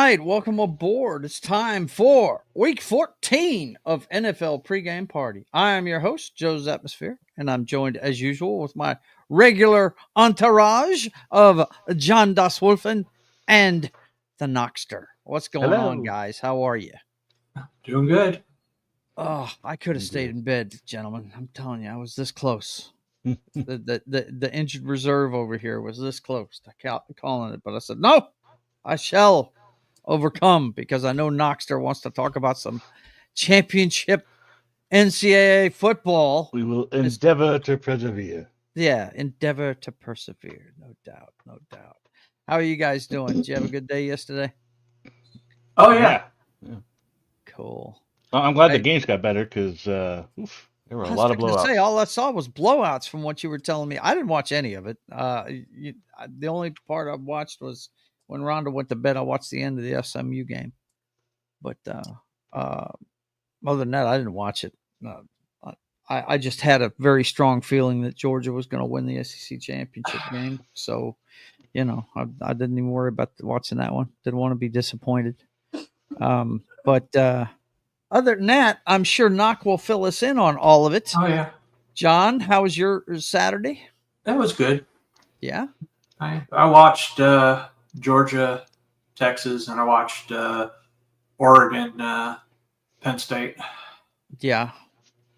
right, welcome aboard. It's time for week 14 of NFL Pregame Party. I am your host, Joe's Atmosphere, and I'm joined as usual with my regular entourage of John Das Wolfen and the Knockster. What's going on, Hello. guys? How are you? Doing good. Oh, I could have stayed in bed, gentlemen. I'm telling you, I was this close. the injured reserve over here was this close to calling it, but I said, no, I shall overcome because I know Knoxter wants to talk about some championship NCAA football. We will endeavor to persevere. Yeah, endeavor to persevere. No doubt. No doubt. How are you guys doing? Did you have a good day yesterday? Oh, yeah. Cool. Well, I'm glad the games got better because there were a lot of blowouts. All I saw was blowouts from what you were telling me. I didn't watch any of it. The only part I watched was when Rhonda went to bed. I watched the end of the SMU game. But other than that, I didn't watch it. I just had a very strong feeling that Georgia was going to win the SEC championship game. So, I didn't even worry about watching that one. Didn't want to be disappointed. But other than that, I'm sure Knock will fill us in on all of it. Oh, yeah. John, how was your Saturday? That was good. Yeah? I watched Georgia, Texas, and I watched Oregon, Penn State. Yeah.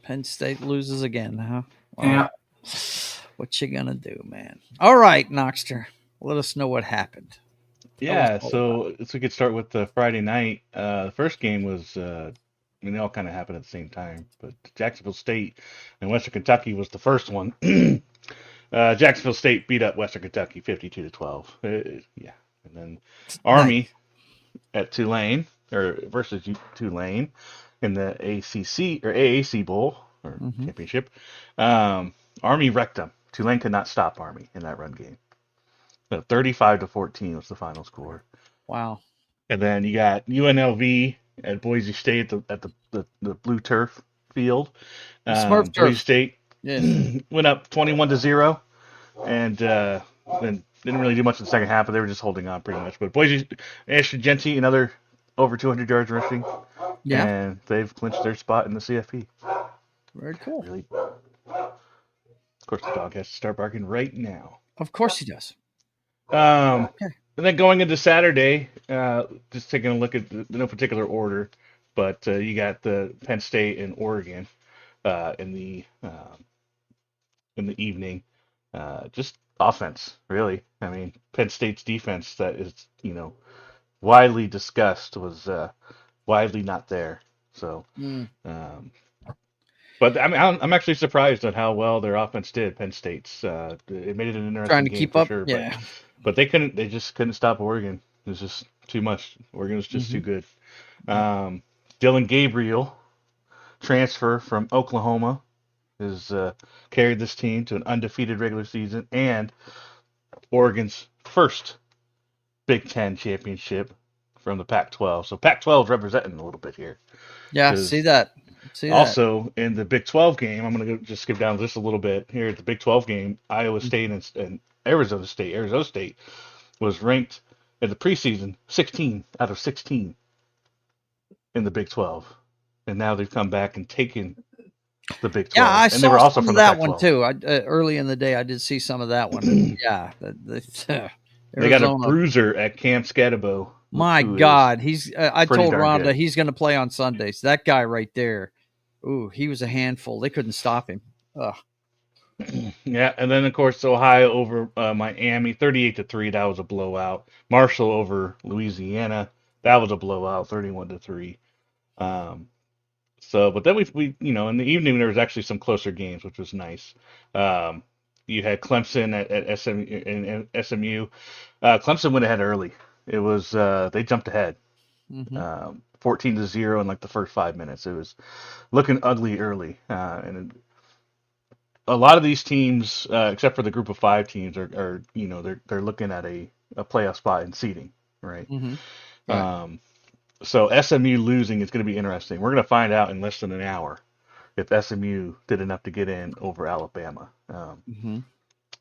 Penn State loses again, huh? Well, yeah. What you gonna do, man? All right, Knoxter. Let us know what happened. Yeah, so we could start with the Friday night. The first game was, they all kind of happened at the same time, but Jacksonville State and Western Kentucky was the first one. Jacksonville State beat up Western Kentucky 52-12. Yeah, and then Army at Tulane versus Tulane in the ACC or AAC Bowl or championship. Army wrecked them. Tulane could not stop Army in that run game. 35-14 was the final score. Wow. And then you got UNLV at Boise State at the blue turf field. Smurf Boise turf. State Yes. went up 21-0, and then didn't really do much in the second half, but they were just holding on pretty much. But Boise, Ashton Genty, another over 200 yards rushing. Yeah. And they've clinched their spot in the CFP. Very cool. Really. Of course, the dog has to start barking right now. Of course he does. And then going into Saturday, just taking a look at no particular order, but you got the Penn State and Oregon in the evening. Just offense, really. I mean, Penn State's defense that is widely discussed was widely not there. So, but I mean, I'm actually surprised at how well their offense did. Penn State's it made it an interesting Trying to game keep for up. sure. Yeah. But they couldn't. They just couldn't stop Oregon. It was just too much. Oregon was just too good. Dylan Gabriel, transfer from Oklahoma, has carried this team to an undefeated regular season and Oregon's first Big Ten championship from the Pac-12. So Pac-12 is representing a little bit here. Yeah, see that. Also, in the Big 12 game, I'm going to just skip down just a little bit here. At the Big 12 game, Iowa State and Arizona State was ranked in the preseason 16 out of 16 in the Big 12. And now they've come back and taken the Big 12. Yeah, I and saw they were also some from of the that Pac-12. one too. Early in the day, I did see some of that one. Yeah. They got a bruiser at Camp Scatabo. My God, I told Rhonda good. he's going to play on Sundays. That guy right there, ooh, he was a handful. They couldn't stop him. Ugh. Yeah, and then of course Ohio over Miami, 38-3. That was a blowout. Marshall over Louisiana, that was a blowout, 31-3. But then we in the evening there was actually some closer games, which was nice. You had Clemson at SMU. Clemson went ahead early. It was they jumped ahead, 14-0 in like the first 5 minutes. It was looking ugly early, and a lot of these teams, except for the group of 5 teams, are they're looking at a playoff spot in seeding, right? Right. So SMU losing is going to be interesting. We're going to find out in less than an hour if SMU did enough to get in over Alabama.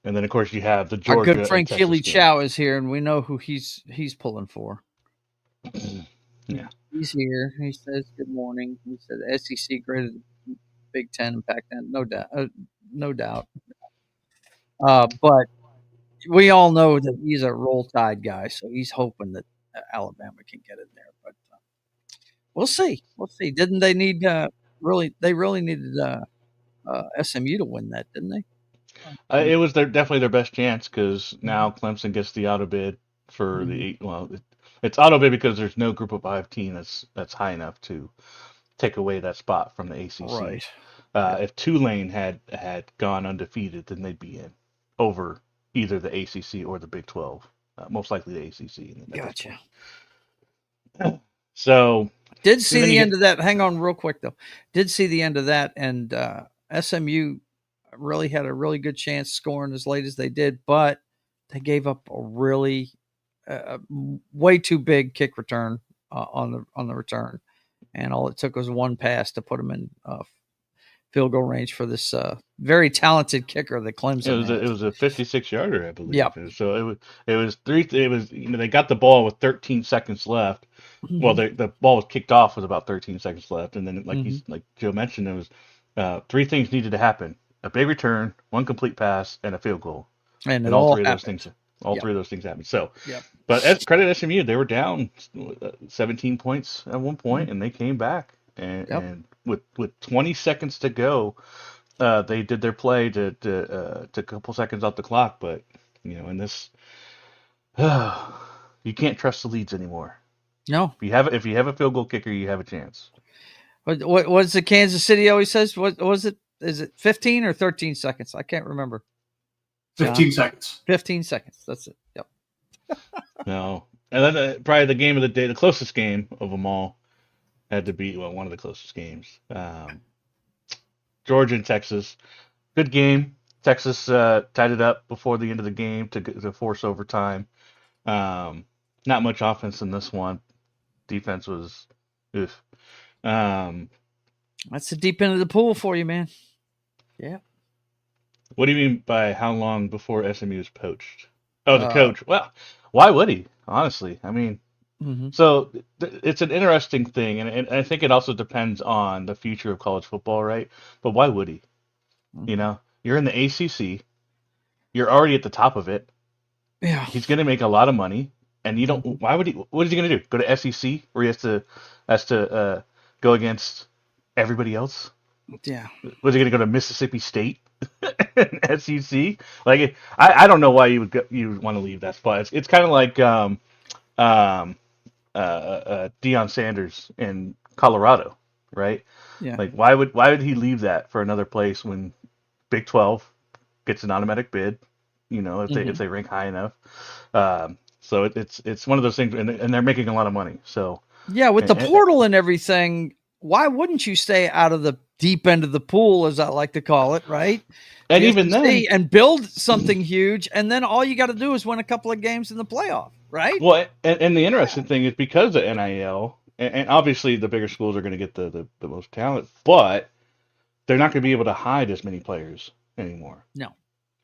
And then, of course, you have the Georgia. Our good friend Keely Chow is here, and we know who he's pulling for. Yeah. He's here. He says good morning. He said SEC graded Big Ten and Pac-10. No doubt. No doubt. But we all know that he's a Roll Tide guy, so he's hoping that Alabama can get in there. But we'll see. We'll see. Didn't they need really? They really needed SMU to win that, didn't they? It was definitely their best chance because now Clemson gets the auto bid for the eight. Well, it's auto bid because there's no Group of 5 team that's high enough to take away that spot from the ACC. Right. If Tulane had gone undefeated, then they'd be in over either the ACC or the Big 12. Most likely the ACC. Gotcha. So did see the end of that. Hang on, real quick though. Did see the end of that, and SMU really had a really good chance scoring as late as they did, but they gave up a really way too big kick return on the return, and all it took was one pass to put them in field goal range for this very talented kicker that Clemson. It was a 56-yarder, I believe. Yeah. So it was they got the ball with 13 seconds left. Mm-hmm. Well, the ball was kicked off with about 13 seconds left, and then like Joe mentioned, there was 3 things needed to happen: a big return, one complete pass, and a field goal. And all 3 of those things. All 3 of those things happened. So, but credit SMU, they were down 17 points at one point, and they came back. And with 20 seconds to go, they did their play to a couple seconds off the clock. But in this, you can't trust the leads anymore. No. If you have a field goal kicker, you have a chance. What's the Kansas City always says? What was it? Is it 15 or 13 seconds? I can't remember. 15 seconds. 15 seconds. That's it. Yep. No. And then probably the game of the day, the closest game of them all, had to be one of the closest games. Georgia and Texas. Good game. Texas tied it up before the end of the game to force overtime. Not much offense in this one. Defense was oof. That's the deep end of the pool for you, man. Yeah. What do you mean by how long before SMU is poached? Oh, the coach. Well, why would he? Honestly, I mean, so it's an interesting thing, and I think it also depends on the future of college football, right? But why would he? You're in the ACC. You're already at the top of it. Yeah. He's going to make a lot of money, and you don't. Why would he? What is he going to do? Go to SEC where he has to go against everybody else? Yeah. Was he going to go to Mississippi State? SEC? Like, I don't know why you would want to leave that spot. It's kind of like Deion Sanders in Colorado, right? Yeah. Like, why would he leave that for another place when Big 12 gets an automatic bid? If they rank high enough. So it's one of those things, and they're making a lot of money. So yeah, with the portal and everything, why wouldn't you stay out of the deep end of the pool, as I like to call it, right? And even then, and build something huge, and then all you got to do is win a couple of games in the playoff, right? Well, and the interesting thing is because of NIL, and obviously the bigger schools are going to get the most talent, but they're not going to be able to hide as many players anymore. No.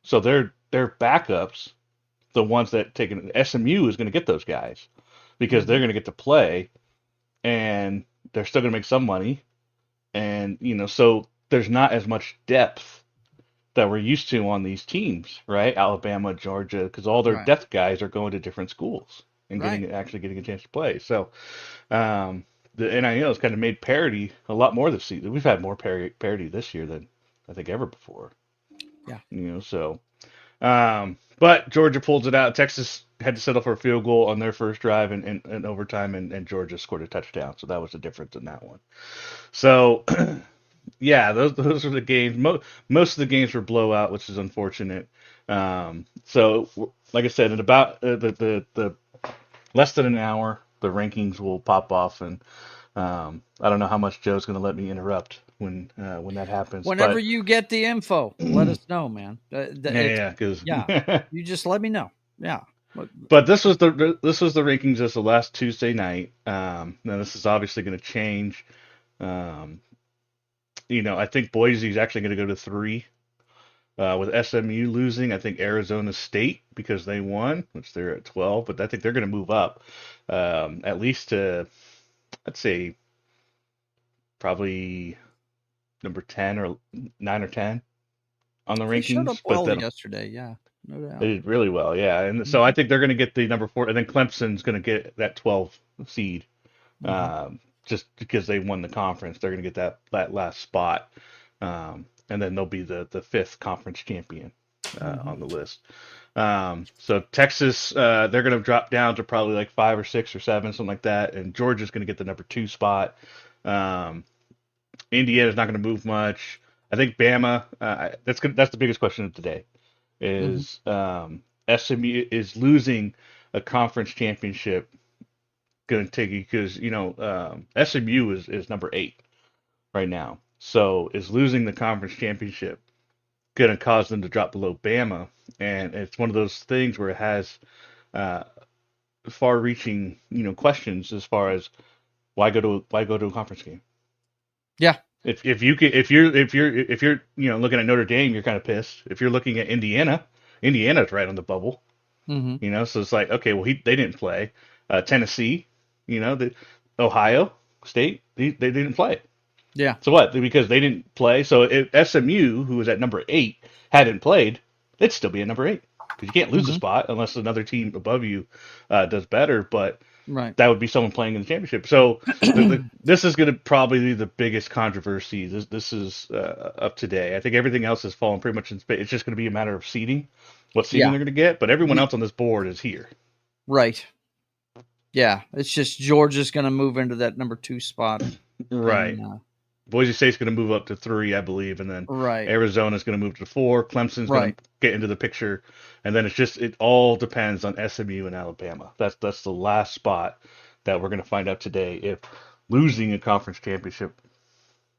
So their backups, the ones that SMU is going to get those guys because they're going to get to play, and they're still going to make some money. And, so there's not as much depth that we're used to on these teams, right? Alabama, Georgia, because all their depth guys are going to different schools and actually getting a chance to play. So the NIL has kind of made parity a lot more this season. We've had more parity this year than I think ever before. Yeah. So, but Georgia pulls it out. Texas had to settle for a field goal on their first drive in overtime, and Georgia scored a touchdown. So that was the difference in that one. So, yeah, those were the games. Most of the games were blowout, which is unfortunate. So, like I said, in about the less than an hour, the rankings will pop off, and I don't know how much Joe's going to let me interrupt when that happens. Whenever you get the info, let us know, man. Because you just let me know. Yeah. But this was the rankings as the last Tuesday night. Now this is obviously going to change. I think Boise is actually going to go to 3. With SMU losing, I think Arizona State, because they won, which they're at 12, but I think they're going to move up at least to, I'd say, probably number 10 or 9 or 10 on the They showed up rankings. But well then yesterday. Yeah, no doubt. they did really well, yeah. And so I think they're going to get the number 4, and then Clemson's going to get that 12 seed just because they won the conference. They're going to get that last spot. And then they'll be the fifth conference champion on the list. So Texas, they're going to drop down to probably like 5 or 6 or 7, something like that. And Georgia's going to get the number 2 spot. Indiana's not going to move much. I think Bama. That's the biggest question of today. Is SMU is losing a conference championship going to take you because SMU is number 8 right now. So is losing the conference championship going to cause them to drop below Bama? And it's one of those things where it has far-reaching, questions as far as why go to a conference game? Yeah. If you're looking at Notre Dame, you're kind of pissed. If you're looking at Indiana's right on the bubble. So it's like, okay, well they didn't play. Tennessee, Ohio State, they didn't play. Yeah. So what? Because they didn't play. So if SMU, who was at number 8, hadn't played, they'd still be at number 8 because you can't lose a spot unless another team above you does better. But that would be someone playing in the championship. So this is going to probably be the biggest controversy. This is up today. I think everything else has fallen pretty much in space. It's just going to be a matter of seeding, what seeding they're going to get. But everyone else on this board is here. Right. Yeah, it's just Georgia's going to move into that number 2 spot. Right. And, Boise State's going to move up to 3, I believe, and then Arizona's going to move to 4. Clemson's going to get into the picture, and then it all depends on SMU and Alabama. That's the last spot that we're going to find out today if losing a conference championship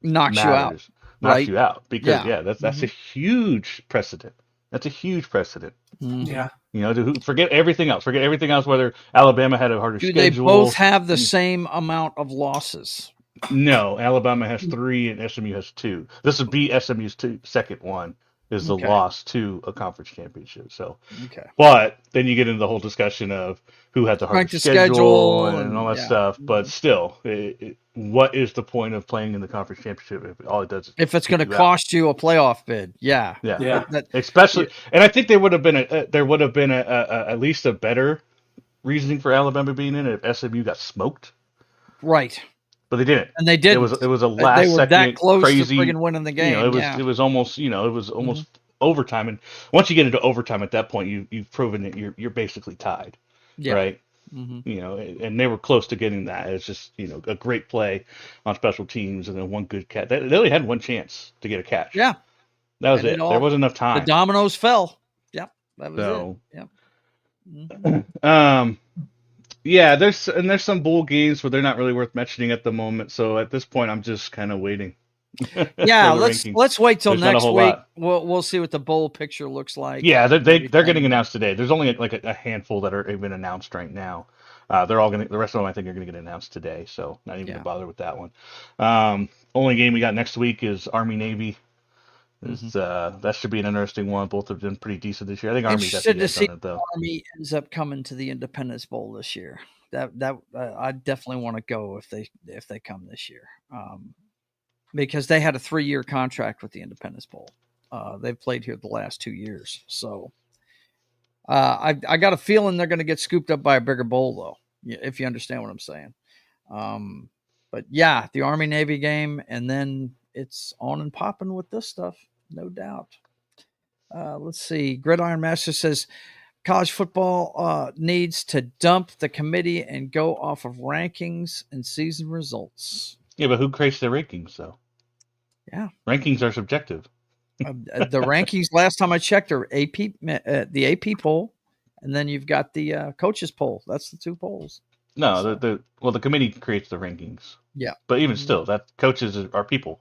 knocks you out because that's a huge precedent. That's a huge precedent. Yeah. Forget everything else. Forget everything else. Whether Alabama had a harder schedule. Do they both have the same amount of losses? No, Alabama has 3 and SMU has 2. This would be SMU's second one is the loss to a conference championship. So, but then you get into the whole discussion of who had the hardest schedule and all that stuff. But still, what is the point of playing in the conference championship if all it does is if it's going to cost you a playoff bid? Yeah. Especially, and I think there would have been at least a better reasoning for Alabama being in it if SMU got smoked. Right. But they didn't, and they didn't. It was a last second that close crazy to friggin' winning the game. It was almost overtime, and once you get into overtime, at that point you've proven that you're basically tied, right? And they were close to getting that. It's just a great play on special teams, and then one good catch. They only had one chance to get a catch. Yeah, that was it. There wasn't enough time. The dominoes fell. Yep, that was it. Yep. Yeah, there's some bowl games where they're not really worth mentioning at the moment. So at this point, I'm just kind of waiting. Yeah, let's wait till next week. We'll see what the bowl picture looks like. Yeah, they're getting announced today. There's only like a handful that are even announced right now. They're all the rest of them I think are gonna get announced today. So not even gonna bother with that one. Only game we got next week is Army Navy. That should be an interesting one. Both have been pretty decent this year. I think Army's interested to see if Army ends up coming to the Independence Bowl this year. I definitely want to go if they come this year, because they had a 3-year contract with the Independence Bowl. They've played here the last 2 years, so I got a feeling they're going to get scooped up by a bigger bowl, though. If you understand what I'm saying. But yeah, the Army Navy game, and then it's on and popping with this stuff, no doubt. Let's see. Gridiron Master says college football needs to dump the committee and go off of rankings and season results. Yeah, but who creates the rankings, though? Yeah. Rankings are subjective. The rankings, last time I checked, are the AP poll, and then you've got the coaches poll. That's the 2 polls. No, the committee creates the rankings. Yeah, but even still, that coaches are people.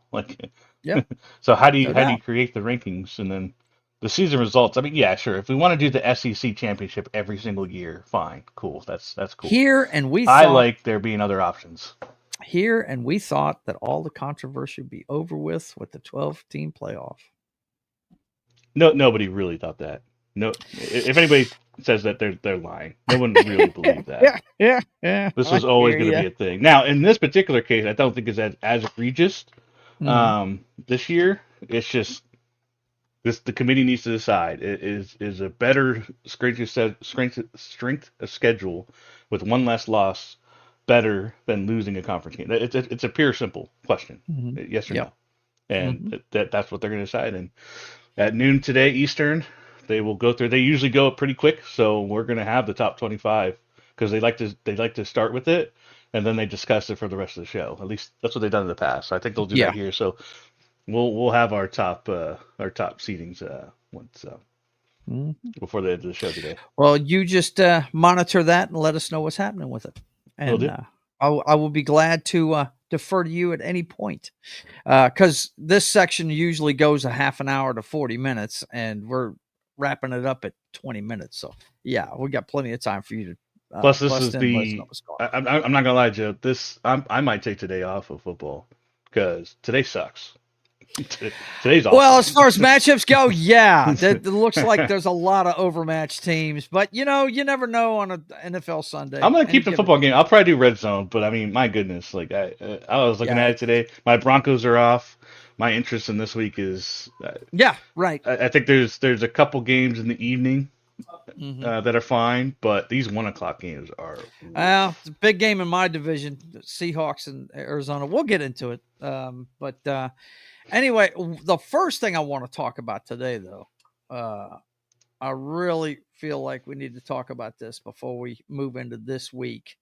Yeah. So how do you create the rankings and then the season results? I mean, yeah, sure. If we want to do the SEC championship every single year, fine, cool. That's cool. I like there being other options. Here, and we thought that all the controversy would be over with the 12-team playoff. nobody really thought that. No, if anybody says that, they're lying. No one really believed that. Yeah. This was always going to be a thing. Now, in this particular case, I don't think it's as egregious. This year, it's just the committee needs to decide. Is a better strength of schedule with one less loss better than losing a conference game? It's a pure simple question. Yes or no? And that's what they're going to decide. And at noon today Eastern, they will go through. They usually go pretty quick, so we're going to have the top 25 because they like to start with it, and then they discuss it for the rest of the show. At least that's what they've done in the past. I think they'll do that here. So we'll have our top seedings once before the end of the show today. Well, you just monitor that and let us know what's happening with it, and I will be glad to defer to you at any point, because this section usually goes a half an hour to 40 minutes, and we're wrapping it up at 20 minutes. So yeah, we got plenty of time for you to. Plus, this is I'm not gonna lie, Joe. I might take today off of football because today sucks. Today's awesome. Well, as far as matchups go, yeah, it looks like there's a lot of overmatched teams, but you never know on an NFL Sunday. I'm gonna keep the football game. I'll probably do red zone, but I mean, my goodness, like I was looking at it today. My Broncos are off. My interest in this week is right. I think there's a couple games in the evening that are fine, but these 1:00 games are. It's a big game in my division, Seahawks and Arizona. We'll get into it, but. Anyway, the first thing I want to talk about today, though, I really feel like we need to talk about this before we move into this week,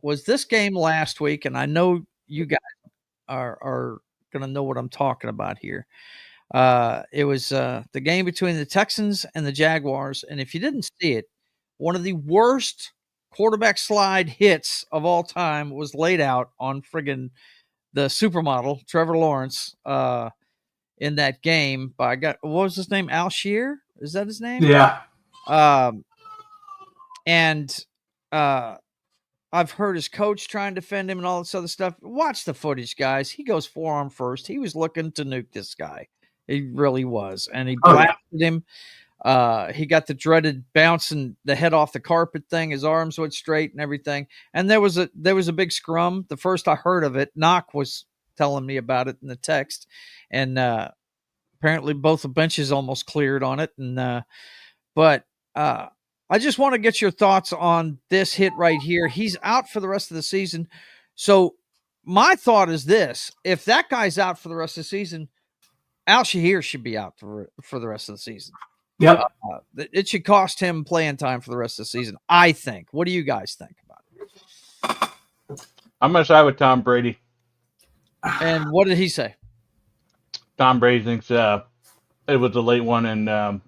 was this game last week, and I know you guys are going to know what I'm talking about here. It was the game between the Texans and the Jaguars, and if you didn't see it, one of the worst quarterback slide hits of all time was laid out on friggin' the supermodel, Trevor Lawrence, in that game by what was his name? Al Shear? Is that his name? Yeah. And I've heard his coach try and defend him and all this other stuff. Watch the footage, guys. He goes forearm first. He was looking to nuke this guy. He really was. And he blasted him. He got the dreaded bouncing the head off the carpet thing. His arms went straight and everything. And there was a big scrum. The first I heard of it, Knock was telling me about it in the text. And apparently both the benches almost cleared on it. And but I just want to get your thoughts on this hit right here. He's out for the rest of the season. So my thought is this: if that guy's out for the rest of the season, Al Shahir should be out for the rest of the season. Yep. It should cost him playing time for the rest of the season, I think. What do you guys think about it? I'm going to side with Tom Brady. And what did he say? Tom Brady thinks it was a late one, and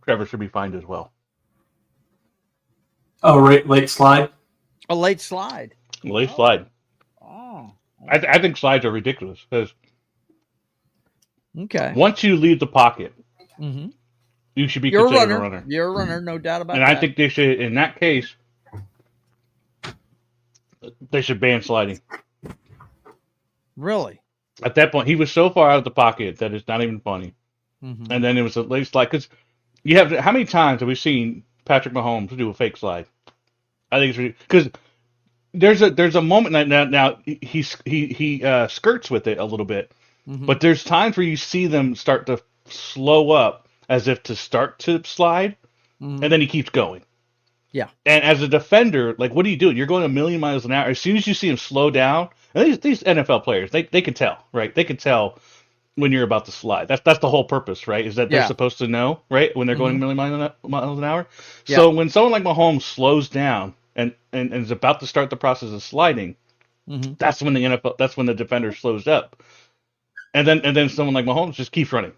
Trevor should be fined as well. Oh, late slide? A late slide. Late slide. Oh. I think slides are ridiculous. Because okay. Once you leave the pocket, you should be considered a runner. You're a runner, no doubt about that. And I think they should, in that case, they should ban sliding. Really? At that point, he was so far out of the pocket that it's not even funny. And then it was a late slide. Because you have how many times have we seen Patrick Mahomes do a fake slide? I think it's because there's a moment now he skirts with it a little bit, but there's times where you see them start to slow up as if to start to slide, and then he keeps going. Yeah. And as a defender, like, what are you doing? You're going a million miles an hour. As soon as you see him slow down, and these NFL players, they can tell, right? They can tell when you're about to slide. That's the whole purpose, right? Is that they're supposed to know, right? When they're going a million miles an hour. Yeah. So when someone like Mahomes slows down and is about to start the process of sliding, that's when the defender slows up. And then someone like Mahomes just keeps running.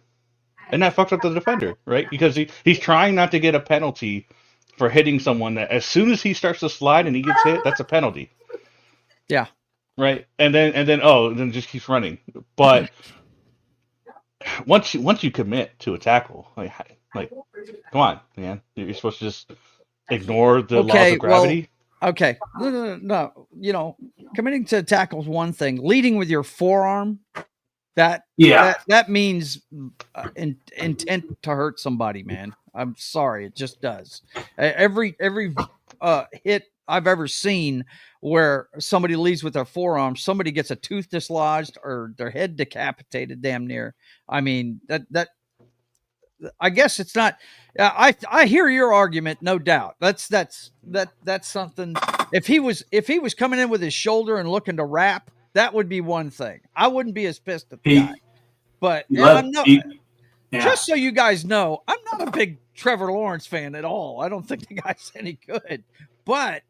And that fucks up the defender, right? Because he's trying not to get a penalty for hitting someone that as soon as he starts to slide and he gets hit, that's a penalty. Yeah. Right. And then just keeps running. But once you commit to a tackle, like come on, man. You're supposed to just ignore the laws of gravity. Well, okay. No. Committing to a tackle is one thing. Leading with your forearm That Yeah. that means intent to hurt somebody, man. I'm sorry, it just does. Every hit I've ever seen where somebody leaves with their forearm, somebody gets a tooth dislodged or their head decapitated, damn near. I mean, that I guess it's not. I hear your argument, no doubt. That's something. If he was coming in with his shoulder and looking to wrap, that would be one thing. I wouldn't be as pissed at the guy. But I'm not. Just so you guys know, I'm not a big Trevor Lawrence fan at all. I don't think the guy's any good. But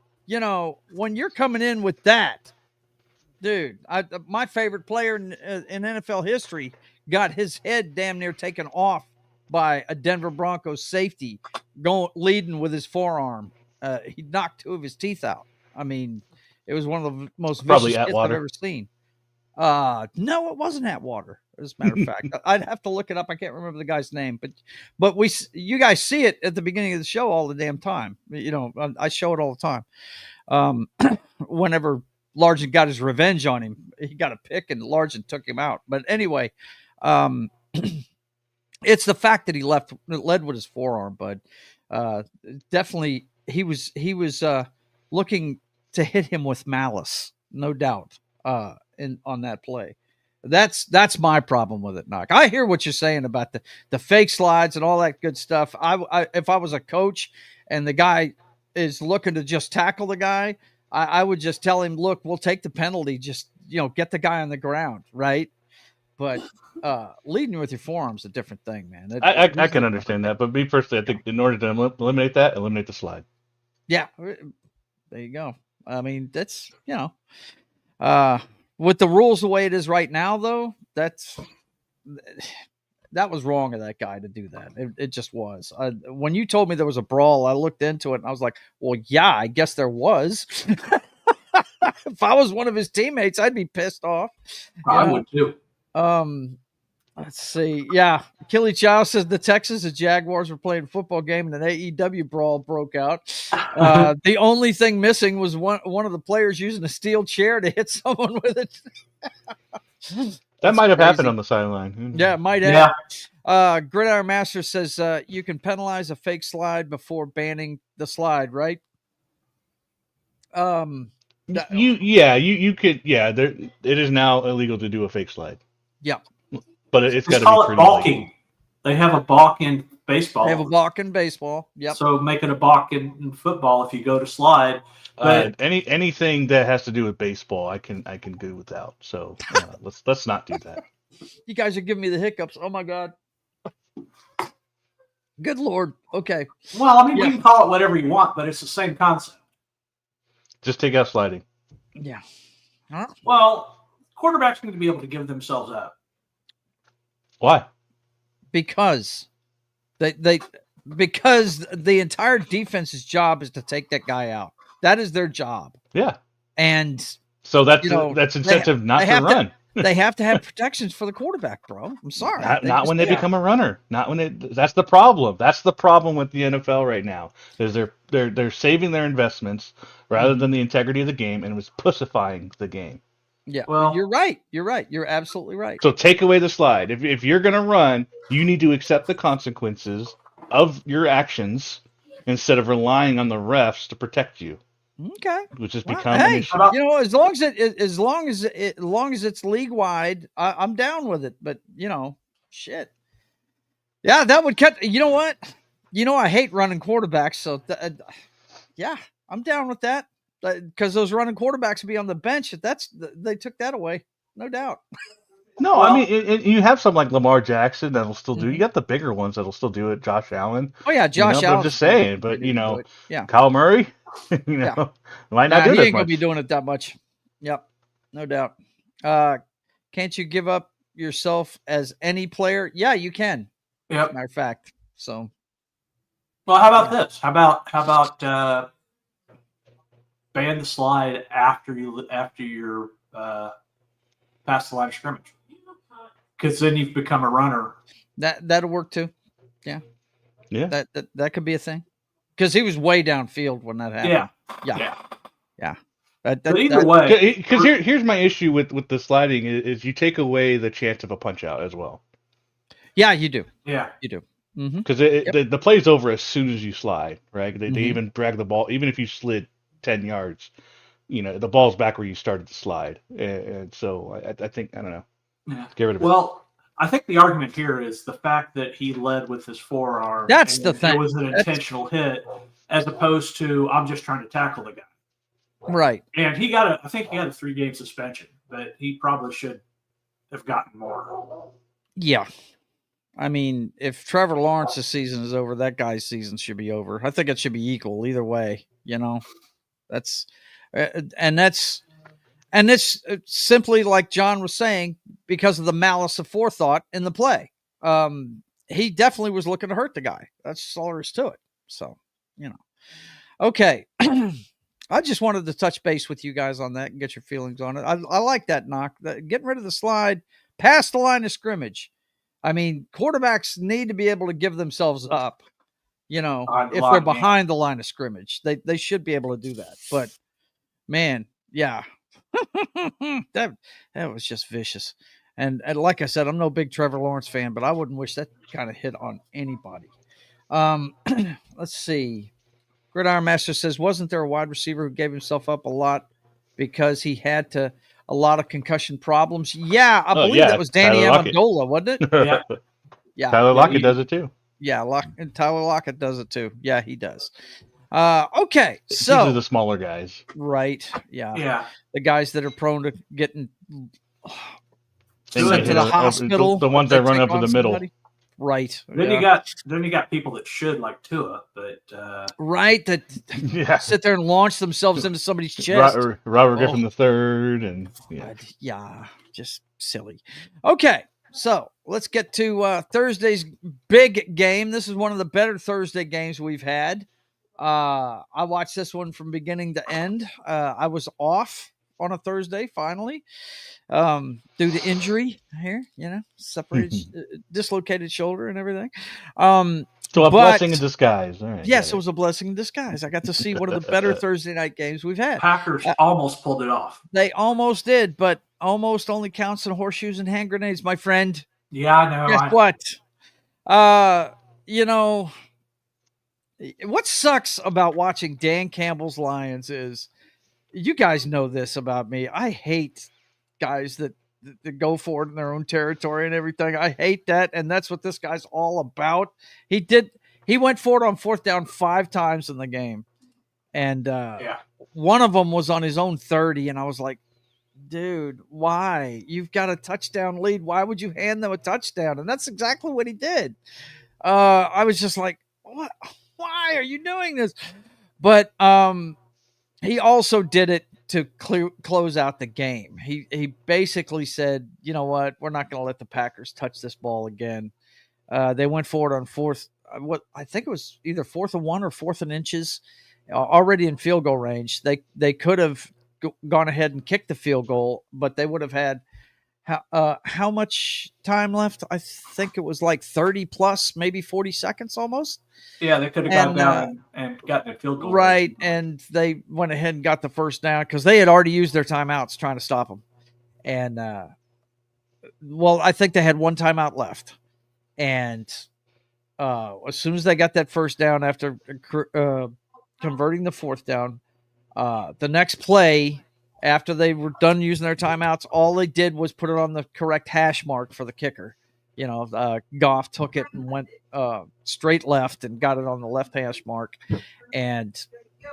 when you're coming in with that, dude, my favorite player in NFL history got his head damn near taken off by a Denver Broncos safety leading with his forearm. He knocked 2 of his teeth out. I mean, it was one of the most vicious hits I've ever seen. No, it wasn't Atwater. As a matter of fact, I'd have to look it up. I can't remember the guy's name, but you guys see it at the beginning of the show all the damn time. I show it all the time. Whenever Largent got his revenge on him, he got a pick and Largent took him out. But anyway, it's the fact that he led with his forearm, but definitely he was looking to hit him with malice, no doubt. On that play, that's my problem with it, Knock. I hear what you're saying about the fake slides and all that good stuff. If I was a coach and the guy is looking to just tackle the guy, I would just tell him, look, we'll take the penalty. Just get the guy on the ground, right? But leading with your forearm's a different thing, man. I can understand that, but me personally, I think in order to eliminate the slide. Yeah, there you go. I mean, that's with the rules the way it is right now, though, that was wrong of that guy to do that. It just was. When you told me there was a brawl, I looked into it and I was like, well, yeah, I guess there was. If I was one of his teammates, I'd be pissed off. I would too. Let's see. Yeah. Killy Chow says the Texans and Jaguars were playing a football game and an AEW brawl broke out. The only thing missing was one of the players using a steel chair to hit someone with it. That might have happened on the sideline. Yeah, it might have. Yeah. Gridiron Master says you can penalize a fake slide before banning the slide, right? You could. Yeah, it is now illegal to do a fake slide. Yeah. But it's got to call be it balking. Legal. They have a balk in baseball. They have a balk in baseball. Yep. So make it a balk in football if you go to slide. But anything that has to do with baseball, I can go without. So let's not do that. You guys are giving me the hiccups. Oh my God. Good Lord. Okay. Well, I mean, you can call it whatever you want, but it's the same concept. Just take out sliding. Yeah. Huh? Well, quarterbacks need to be able to give themselves up. Why? Because because the entire defense's job is to take that guy out. That is their job. Yeah. And so that's incentive not to run. They have to have protections for the quarterback, bro. I'm sorry. Not when they become a runner. Not when that's the problem. That's the problem with the NFL right now. Is they're saving their investments rather than the integrity of the game, and it was pussifying the game. Yeah, well, you're right. You're absolutely right. So take away the slide. If you're going to run, you need to accept the consequences of your actions instead of relying on the refs to protect you. Okay, which has become an issue. As long as it's league wide, I'm down with it. But shit. Yeah, that would cut. You know what? I hate running quarterbacks. So yeah, I'm down with that. Because those running quarterbacks would be on the bench. They took that away, no doubt. No, I mean, you have some like Lamar Jackson that'll still do. You got the bigger ones that'll still do it. Josh Allen. Oh yeah, Josh Allen. I'm just saying, but Kyle Murray. Might not do he that ain't gonna much. be doing it that much. Yep, no doubt. Can't you give up yourself as any player? Yeah, you can. Yep. Matter of fact. So. Well, how about this? How about ban the slide after you're past the line of scrimmage, because then you've become a runner. That'll work too. Yeah. That could be a thing, because he was way downfield when that happened. Yeah. But either way, because here's my issue with the sliding is you take away the chance of a punch out as well. Yeah, you do. Yeah, you do. Because the play's over as soon as you slide, right? They even drag the ball, even if you slid 10 yards, the ball's back where you started to slide. And so I think, I don't know. Yeah. Get rid of it. Well, I think the argument here is the fact that he led with his forearm. That's the thing. It was an intentional hit, as opposed to I'm just trying to tackle the guy. Right. And I think he got a 3-game suspension, but he probably should have gotten more. Yeah. I mean, if Trevor Lawrence's season is over, that guy's season should be over. I think it should be equal either way. That's simply like John was saying, because of the malice of forethought in the play. He definitely was looking to hurt the guy. That's all there is to it. So, okay. I just wanted to touch base with you guys on that and get your feelings on it. I like that knock. Getting rid of the slide past the line of scrimmage. I mean, quarterbacks need to be able to give themselves up, if they're behind the line of scrimmage. They should be able to do that. But, man, yeah. that was just vicious. And like I said, I'm no big Trevor Lawrence fan, but I wouldn't wish that kind of hit on anybody. Let's see. Gridiron Master says, wasn't there a wide receiver who gave himself up a lot because he had a lot of concussion problems? Yeah, I believe that was Danny Amendola, wasn't it? Yeah. Tyler Lockett does it too. Yeah, Tyler Lockett does it too. Yeah, he does. Okay, so these are the smaller guys, right? Yeah, yeah, the guys that are prone to getting sent to the hospital. The ones that run up to the middle. Right. Then you got people that should, like Tua, but right, that sit there and launch themselves into somebody's chest. Robert Griffin III, and just silly. Okay, so let's get to Thursday's big game. This is one of the better Thursday games we've had. I watched this one from beginning to end. I was off on a Thursday finally. Due to injury here, separated, dislocated shoulder and everything. So a blessing in disguise. All right, yes, it was a blessing in disguise. I got to see one of the better Thursday night games we've had. Packers almost pulled it off. They almost did, but almost only counts in horseshoes and hand grenades, my friend. Yeah, I know. Guess what? What sucks about watching Dan Campbell's Lions is, you guys know this about me. I hate guys that go for it in their own territory and everything. I hate that, and that's what this guy's all about. He went for it on 4th down 5 times in the game, and one of them was on his own 30, and I was like, dude, why? You've got a touchdown lead. Why would you hand them a touchdown? And that's exactly what he did. I was just like, what? Why are you doing this? But he also did it to close out the game. He basically said, you know what, we're not going to let the Packers touch this ball again. They went forward on 4th. I think it was either 4th and 1 or 4th and inches, already in field goal range. They could have gone ahead and kicked the field goal, but they would have had how much time left? I think it was like 30 plus, maybe 40 seconds almost. Yeah, they could have gone down and gotten a field goal. Right, and they went ahead and got the first down because they had already used their timeouts trying to stop them. And, I think they had one timeout left. And as soon as they got that first down after converting the 4th down, the next play, after they were done using their timeouts, all they did was put it on the correct hash mark for the kicker. Goff took it and went straight left and got it on the left hash mark, and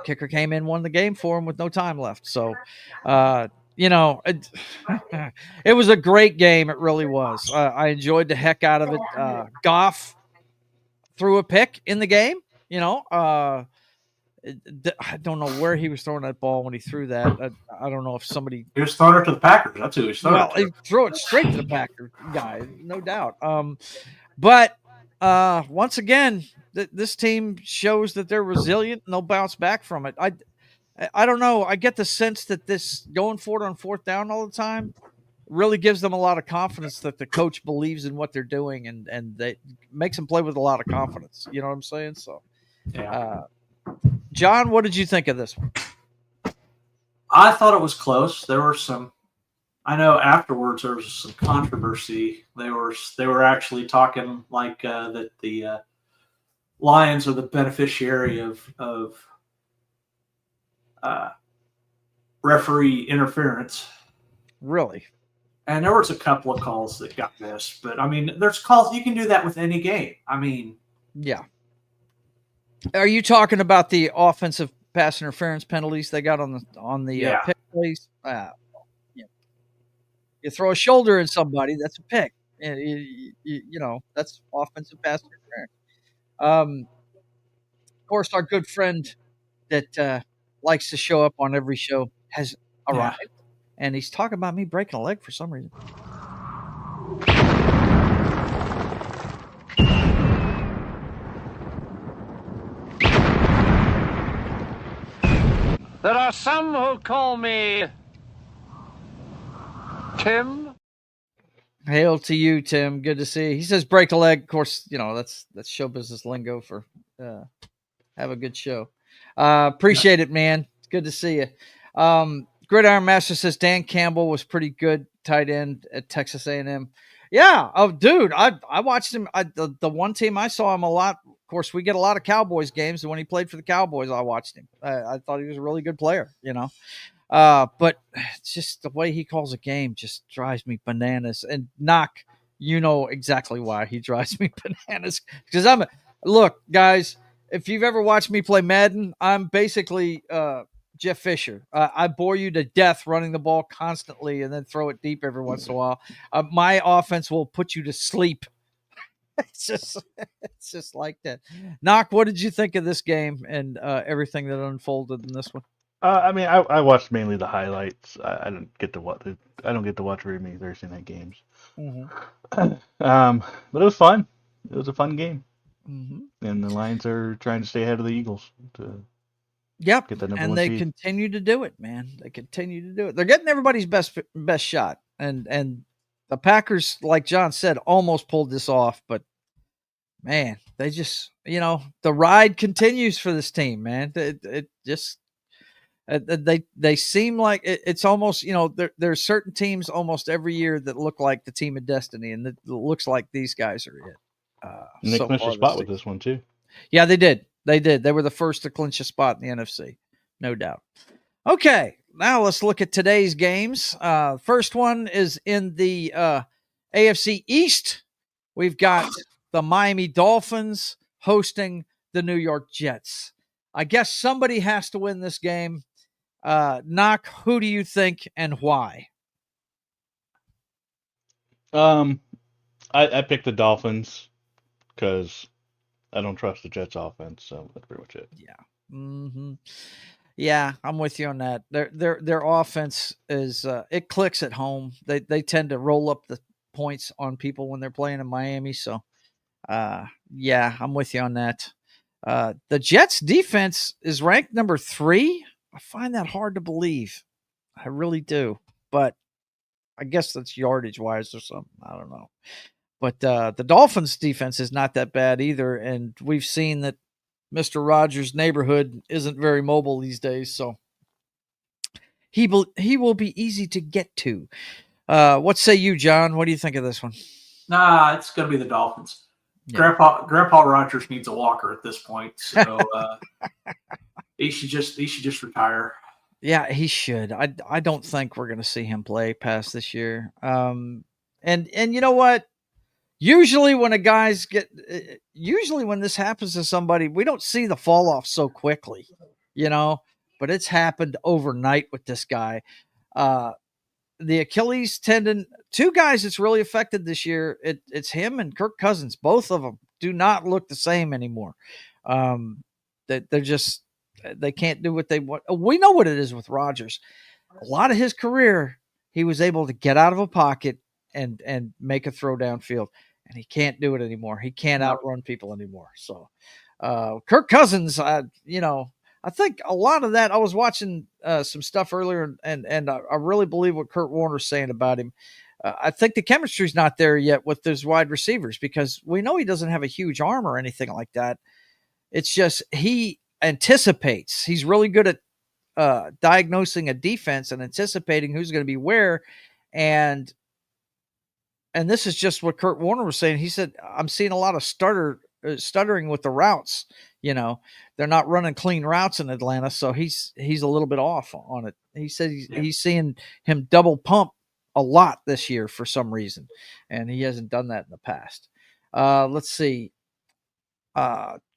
kicker came in, won the game for him with no time left. So, it was a great game. It really was. I enjoyed the heck out of it. Goff threw a pick in the game. I don't know where he was throwing that ball when he threw that. I don't know if somebody... He was throwing it to the Packers. That's who he was throwing it to. He threw it straight to the Packers guy, no doubt. But once again, this team shows that they're resilient and they'll bounce back from it. I don't know. I get the sense that this going forward on 4th down all the time really gives them a lot of confidence that the coach believes in what they're doing, and they makes them play with a lot of confidence. You know what I'm saying? So, yeah. John, what did you think of this one? I thought it was close. There were some. I know afterwards there was some controversy. They were actually talking like that the Lions are the beneficiary of referee interference. Really? And there was a couple of calls that got missed, but I mean, there's calls you can do that with any game. I mean, yeah. Are you talking about the offensive pass interference penalties they got on the pick plays? Yeah. You throw a shoulder in somebody, that's a pick. You know, that's offensive pass interference. Of course, our good friend that likes to show up on every show has arrived, and he's talking about me breaking a leg for some reason. There are some who call me Tim. Hail to you, Tim. Good to see you. He says break a leg. Of course, you know, that's show business lingo for have a good show. Appreciate it, man. It's good to see you. Gridiron Master says Dan Campbell was pretty good tight end at Texas A&M. Yeah. Oh, dude, I watched him. The one team I saw him a lot. Of course, we get a lot of Cowboys games, and when he played for the Cowboys, I watched him. I thought he was a really good player, you know. But it's just the way he calls a game just drives me bananas. And Knock, you know exactly why he drives me bananas. Because look, guys, if you've ever watched me play Madden, I'm basically Jeff Fisher. I bore you to death running the ball constantly and then throw it deep every once in a while. My offense will put you to sleep. It's just like that. Knock, what did you think of this game and everything that unfolded in this one? I mean, I watched mainly the highlights. I don't get to watch. I don't get to watch very many Thursday night games. Mm-hmm. But it was fun. It was a fun game. Mm-hmm. And the Lions are trying to stay ahead of the Eagles to get that number and one they seed. continue to do it, man. They continue to do it. They're getting everybody's best shot, and the Packers, like John said, almost pulled this off, but man, they just, you know, the ride continues for this team, man. It just they seem like it's almost, you know, there's certain teams almost every year that look like the team of destiny, and it looks like these guys are it. And they clinched a spot with this one too. Yeah, they did. They were the first to clinch a spot in the NFC, no doubt. Okay, now let's look at today's games. First one is in the AFC East. We've got the Miami Dolphins hosting the New York Jets. I guess somebody has to win this game. Knock, who do you think and why? I picked the Dolphins because I don't trust the Jets offense, so that's pretty much it. Yeah. Mm-hmm. Yeah, I'm with you on that. Their offense is it clicks at home. They tend to roll up the points on people when they're playing in Miami. So, yeah, I'm with you on that. The Jets defense is ranked number 3. I find that hard to believe. I really do. But I guess that's yardage wise or something. I don't know. But the Dolphins defense is not that bad either. And we've seen that Mr. Rogers' neighborhood isn't very mobile these days. So he will be easy to get to. What say you, John? What do you think of this one? Nah, it's going to be the Dolphins. Yeah. Grandpa Rogers needs a walker at this point, so he should just retire. Yeah, he should. I don't think we're going to see him play past this year. And you know what? Usually when when this happens to somebody, we don't see the fall off so quickly, you know. But it's happened overnight with this guy. The Achilles tendon, 2 guys it's really affected this year. It's him and Kirk Cousins. Both of them do not look the same anymore. They can't do what they want. We know what it is with Rodgers. A lot of his career, he was able to get out of a pocket and make a throw downfield, and he can't do it anymore. He can't outrun people anymore. So Kirk Cousins, you know, I think a lot of that, I was watching some stuff earlier, and I really believe what Kurt Warner's saying about him. I think the chemistry's not there yet with those wide receivers, because we know he doesn't have a huge arm or anything like that. It's just he anticipates. He's really good at diagnosing a defense and anticipating who's going to be where, and this is just what Kurt Warner was saying. He said, "I'm seeing a lot of stuttering with the routes. You know, they're not running clean routes in Atlanta, so he's a little bit off on it." He said he's seeing him double pump a lot this year for some reason, and he hasn't done that in the past. Let's see.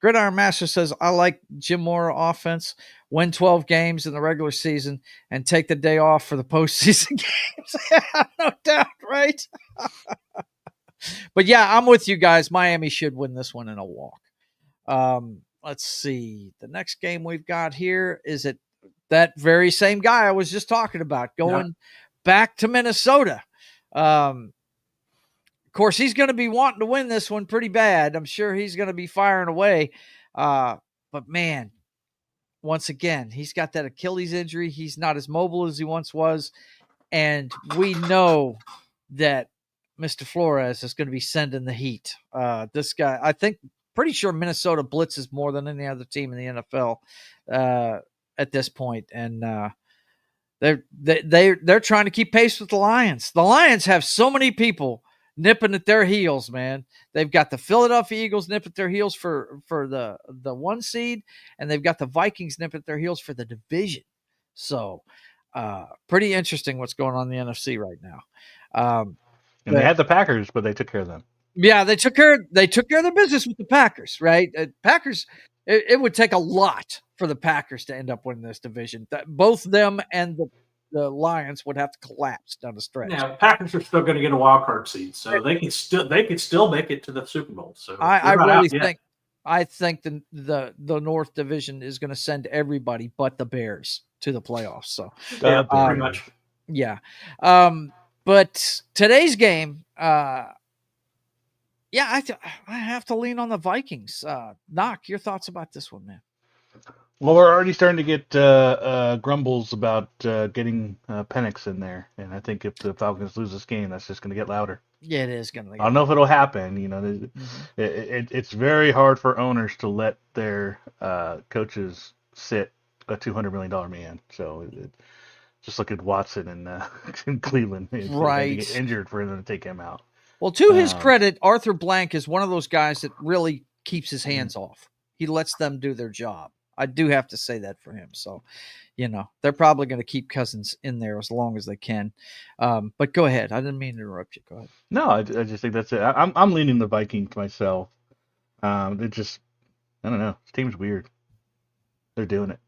Gridiron Master says, I like Jim Mora offense, win 12 games in the regular season and take the day off for the postseason games. No doubt, right? But yeah, I'm with you guys. Miami should win this one in a walk. Let's see. The next game we've got here is it that very same guy I was just talking about going back to Minnesota. Of course, he's going to be wanting to win this one pretty bad. I'm sure he's going to be firing away. But man, once again, he's got that Achilles injury. He's not as mobile as he once was. And we know that Mr. Flores is going to be sending the heat. This guy, I think, pretty sure Minnesota blitzes more than any other team in the NFL at this point. And they're trying to keep pace with the Lions. The Lions have so many people nipping at their heels, man. They've got the Philadelphia Eagles nip at their heels for the 1 seed, and they've got the Vikings nip at their heels for the division. So pretty interesting what's going on in the NFC right now. And they had the Packers, but they took care of them. Yeah, they took care of their business with the Packers, right? Packers, it would take a lot for the Packers to end up winning this division. Both them and the Lions would have to collapse down the stretch. Yeah, Packers are still going to get a wild card seed, so they could still make it to the Super Bowl. So I think the North Division is going to send everybody but the Bears to the playoffs. So pretty much. Yeah. But today's game, I have to lean on the Vikings. Knock, your thoughts about this one, man? Well, we're already starting to get grumbles about getting Penix in there, and I think if the Falcons lose this game, that's just going to get louder. Yeah, it is going to. I don't know if it'll happen. You know, it's very hard for owners to let their coaches sit a $200 million man. So just look at Watson in Cleveland. Right, get injured for them to take him out. Well, to his credit, Arthur Blank is one of those guys that really keeps his hands off. He lets them do their job. I do have to say that for him. So, you know, they're probably going to keep Cousins in there as long as they can. But go ahead. I didn't mean to interrupt you. Go ahead. No, I just think that's it. I'm leaning the Vikings myself. They just, I don't know. This team's weird. They're doing it.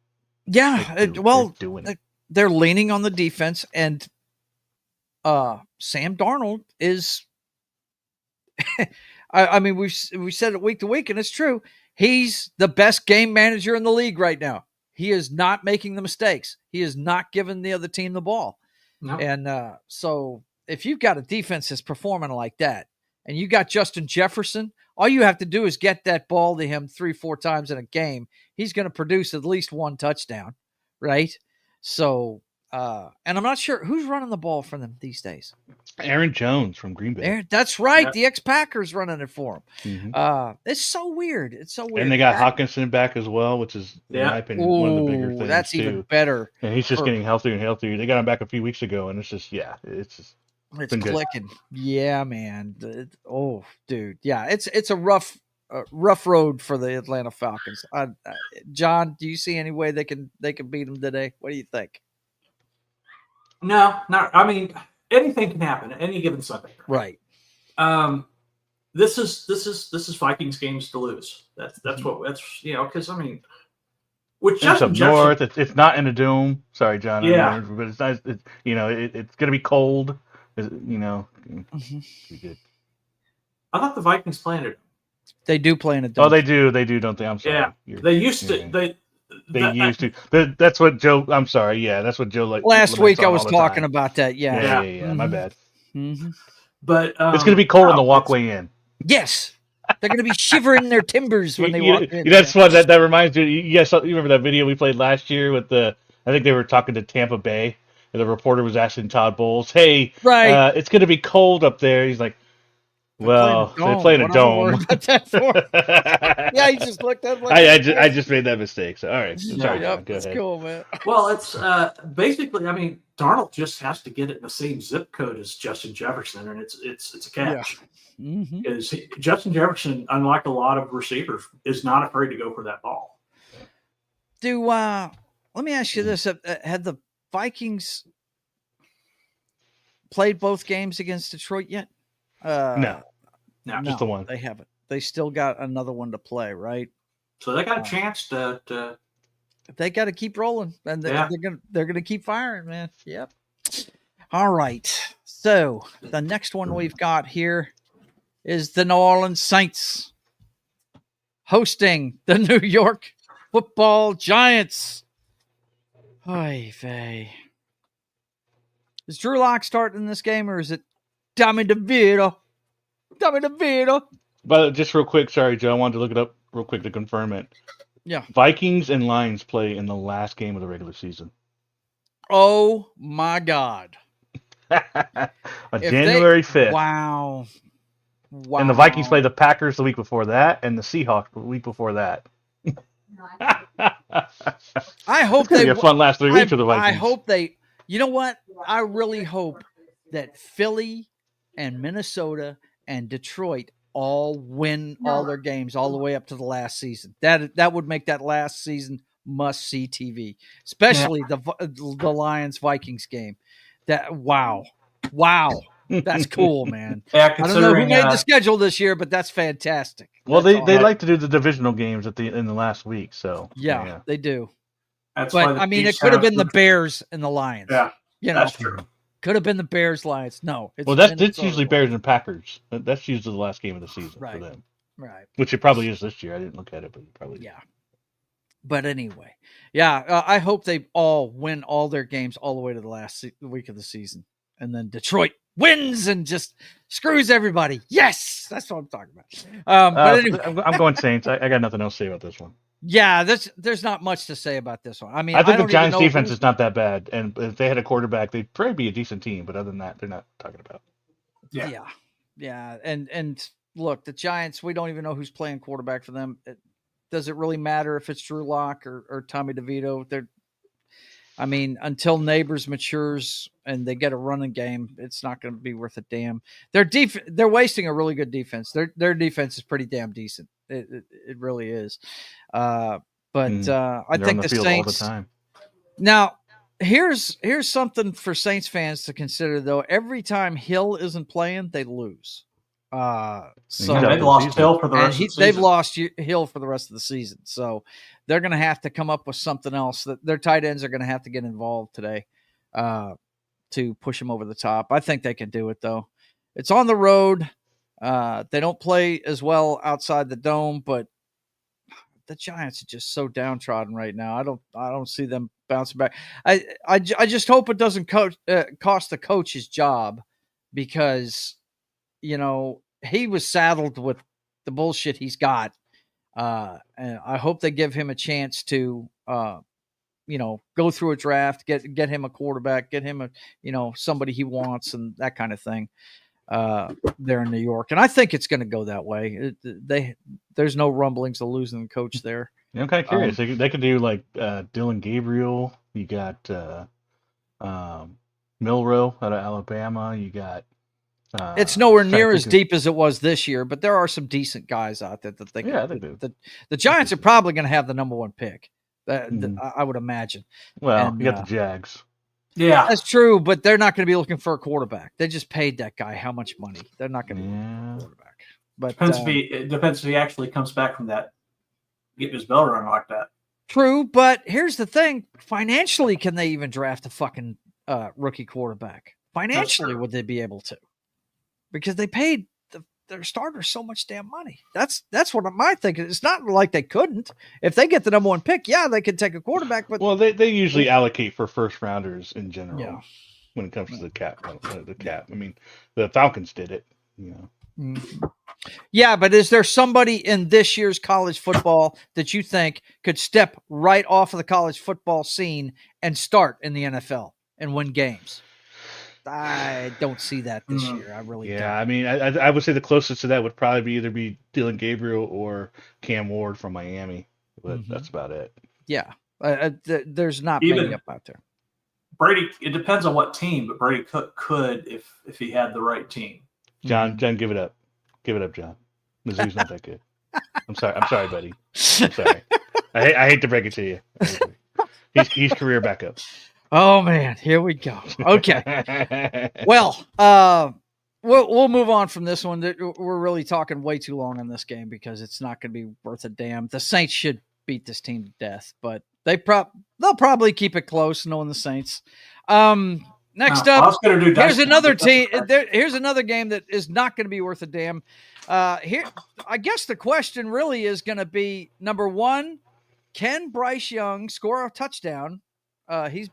Yeah. They're doing it. They're leaning on the defense, and Sam Darnold is. I mean, we said it week to week, and it's true. He's the best game manager in the league right now. He is not making the mistakes. He is not giving the other team the ball. Nope. And so if you've got a defense that's performing like that, and you got Justin Jefferson, all you have to do is get that ball to him 3-4 times in a game. He's going to produce at least one touchdown, right? So, and I'm not sure who's running the ball for them these days. Aaron Jones from Green Bay. That's right. Yep. The ex-Packers running it for him. Mm-hmm. It's so weird. It's so weird. And they got Hawkinson back as well, which is, in my opinion, one of the bigger things. That's too. even better. And he's just getting healthier and healthier. They got him back a few weeks ago, and it's just, it's clicking. Good. Yeah, man. Dude. Yeah, it's a rough road for the Atlanta Falcons. John, do you see any way they can beat them today? What do you think? No, not. I mean, anything can happen any given Sunday. Right. This is Vikings games to lose. That's because I mean, with Justin Jefferson, north, it's not in a dome. Sorry, John. Yeah, but it's nice. It's going to be cold. Be good. I thought the Vikings played it. They do play in a dome. Oh, they do, don't they? I'm sorry. Yeah, they used to. They used to. That's what Joe. I'm sorry. Yeah, that's what Joe. Last week I was talking about that. Yeah. Mm-hmm. My bad. Mm-hmm. But it's going to be cold on the walkway in. Yes, they're going to be shivering their timbers when they walk in. That's what that reminds me. You remember that video we played last year with I think they were talking to Tampa Bay, and the reporter was asking Todd Bowles, "Hey, right? It's going to be cold up there." He's like, Well, they play in a What am I dome. worried about that for? Yeah, he just looked at it like I just made that mistake. So all right, sorry, Yeah. John. Go that's ahead. cool, man. Well, it's basically. I mean, Darnold just has to get it in the same zip code as Justin Jefferson, and it's a catch. Mm-hmm. Because Justin Jefferson, unlike a lot of receivers, is not afraid to go for that ball. Let me ask you this: had the Vikings played both games against Detroit yet? No, No, just the one. They haven't. They still got another one to play, right? So they got a chance to They got to keep rolling, and Yeah. they're gonna keep firing, man. Yep. All right. So the next one we've got here is the New Orleans Saints hosting the New York Football Giants. Oy vey. Is Drew Lock starting this game, or is it Tommy DeVito? Tommy DeVito. But just real quick, sorry, Joe. I wanted to look it up real quick to confirm it. Yeah. Vikings and Lions play in the last game of the regular season. Oh my God. On If January 5th. Wow. Wow. And the Vikings play the Packers the week before that, and the Seahawks the week before that. I hope It's gonna they be a fun last 3 weeks for the Vikings. I hope they. You know what? I really hope that Philly and Minnesota and Detroit all win all their games all the way up to the last season. That would make that last season must see TV, especially the Lions Vikings game. Wow, that's cool, man. Yeah, I don't know who made the schedule this year, but that's fantastic. Well, That's they awesome. like to do the divisional games in the last week, so Yeah, they do. That's why But the I mean, it Chiefs could have have been the Bears and the Lions. Yeah, you know, that's true. could have been the Bears Lions. No, it's well, that's Minnesota. usually Bears and Packers. That's usually the last game of the season Right. for them, Right. which it probably is this year. I didn't look at it, but it probably is. Yeah. But anyway, I hope they all win all their games all the way to the last week of the season, and then Detroit wins and just screws everybody. Yes, that's what I'm talking about. But anyway, I'm going Saints. I got nothing else to say about this one. yeah, there's not much to say about this one. I mean, I think don't the Giants even know defense is not that bad, and if they had a quarterback, they'd probably be a decent team. But other than that, they're not talking about. Yeah. And look, the Giants, we don't even know who's playing quarterback for them. Does it really matter if it's Drew Lock or Tommy DeVito? I mean, until Neighbors matures and they get a running game, it's not going to be worth a damn. They're wasting a really good defense. Their defense is pretty damn decent. It really is. I think the field Saints all the time. Now, here's something for Saints fans to consider, though. Every time Hill isn't playing, they lose. So they've lost Hill for the rest of the season. They've lost Hill for the rest of the season. So they're going to have to come up with something else. That their tight ends are going to have to get involved today to push them over the top. I think they can do it, though. It's on the road. They don't play as well outside the dome, but the Giants are just so downtrodden right now. I don't see them bouncing back. I just hope it doesn't cost the coach his job, because he was saddled with the bullshit he's got. And I hope they give him a chance to go through a draft, get him a quarterback, get him somebody he wants, and that kind of thing. There in New York, and I think it's going to go that way. There's no rumblings of losing the coach there. Yeah, I'm kind of curious. They could do like Dylan Gabriel. You got Milroe out of Alabama. You got. It's nowhere near as deep as it was this year, but there are some decent guys out there that they can. Yeah, they do. The Giants are probably going to have the number one pick. I would imagine. Well, you got the Jags. Yeah, that's true, but they're not going to be looking for a quarterback. They just paid that guy how much money? They're not going to be looking for a quarterback. But it depends if he actually comes back from that, getting his bell rung like that. True, but here's the thing: financially, can they even draft a fucking rookie quarterback? Financially, would they be able to? Because they paid their starters so much damn money. That's what my thinking. It's not like they couldn't. If they get the number one pick, yeah, they could take a quarterback. But they usually allocate for first rounders in general. Yeah. When it comes to the cap. I mean, the Falcons did it. Mm-hmm. Yeah, but is there somebody in this year's college football that you think could step right off of the college football scene and start in the NFL and win games? I don't see that this year. I really don't. I mean, I would say the closest to that would probably either be Dylan Gabriel or Cam Ward from Miami, but that's about it. Yeah, there's not Even many up out there. Brady, it depends on what team, but Brady could if he had the right team. John, give it up. Give it up, John. Mizzou's not that good. I'm sorry, buddy. I'm sorry. I hate to break it to you. He's career backup. Oh man, here we go. Okay. Well, we'll move on from this one. We're really talking way too long on this game because it's not going to be worth a damn. The Saints should beat this team to death, but they'll probably keep it close, knowing the Saints. Next up, here's another team. Here's another game that is not going to be worth a damn. Here, I guess the question really is going to be, number one, can Bryce Young score a touchdown? He's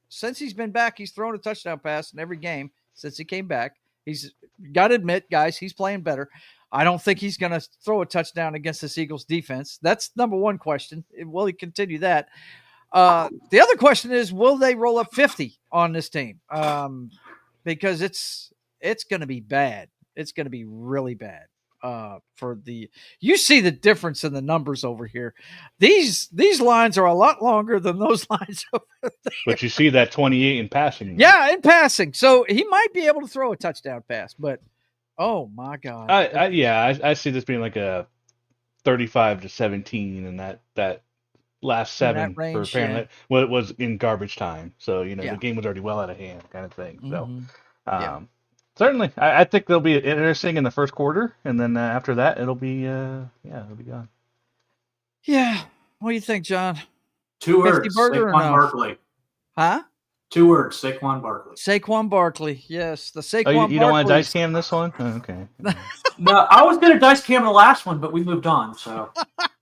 since he's been back, he's thrown a touchdown pass in every game since he came back. He's got to admit, guys, he's playing better. I don't think he's going to throw a touchdown against this Eagles defense. That's number one question. Will he continue that? The other question is, will they roll up 50 on this team? Because it's going to be bad. It's going to be really bad. You see the difference in the numbers over here. These lines are a lot longer than those lines over there. But you see that 28 in passing. Yeah, in passing. So he might be able to throw a touchdown pass, but oh my God. I see this being like a 35-17, and that last seven that range, for apparently it was in garbage time. So the game was already well out of hand, kind of thing. So certainly, I think they'll be interesting in the first quarter, and then after that, it'll be it'll be gone. Yeah, what do you think, John? 2 words. Saquon Barkley. Huh? 2 words. Saquon Barkley. Saquon Barkley. Yes, the Saquon. You don't want to dice cam this one? Oh, okay. No, I was going to dice cam the last one, but we moved on. So,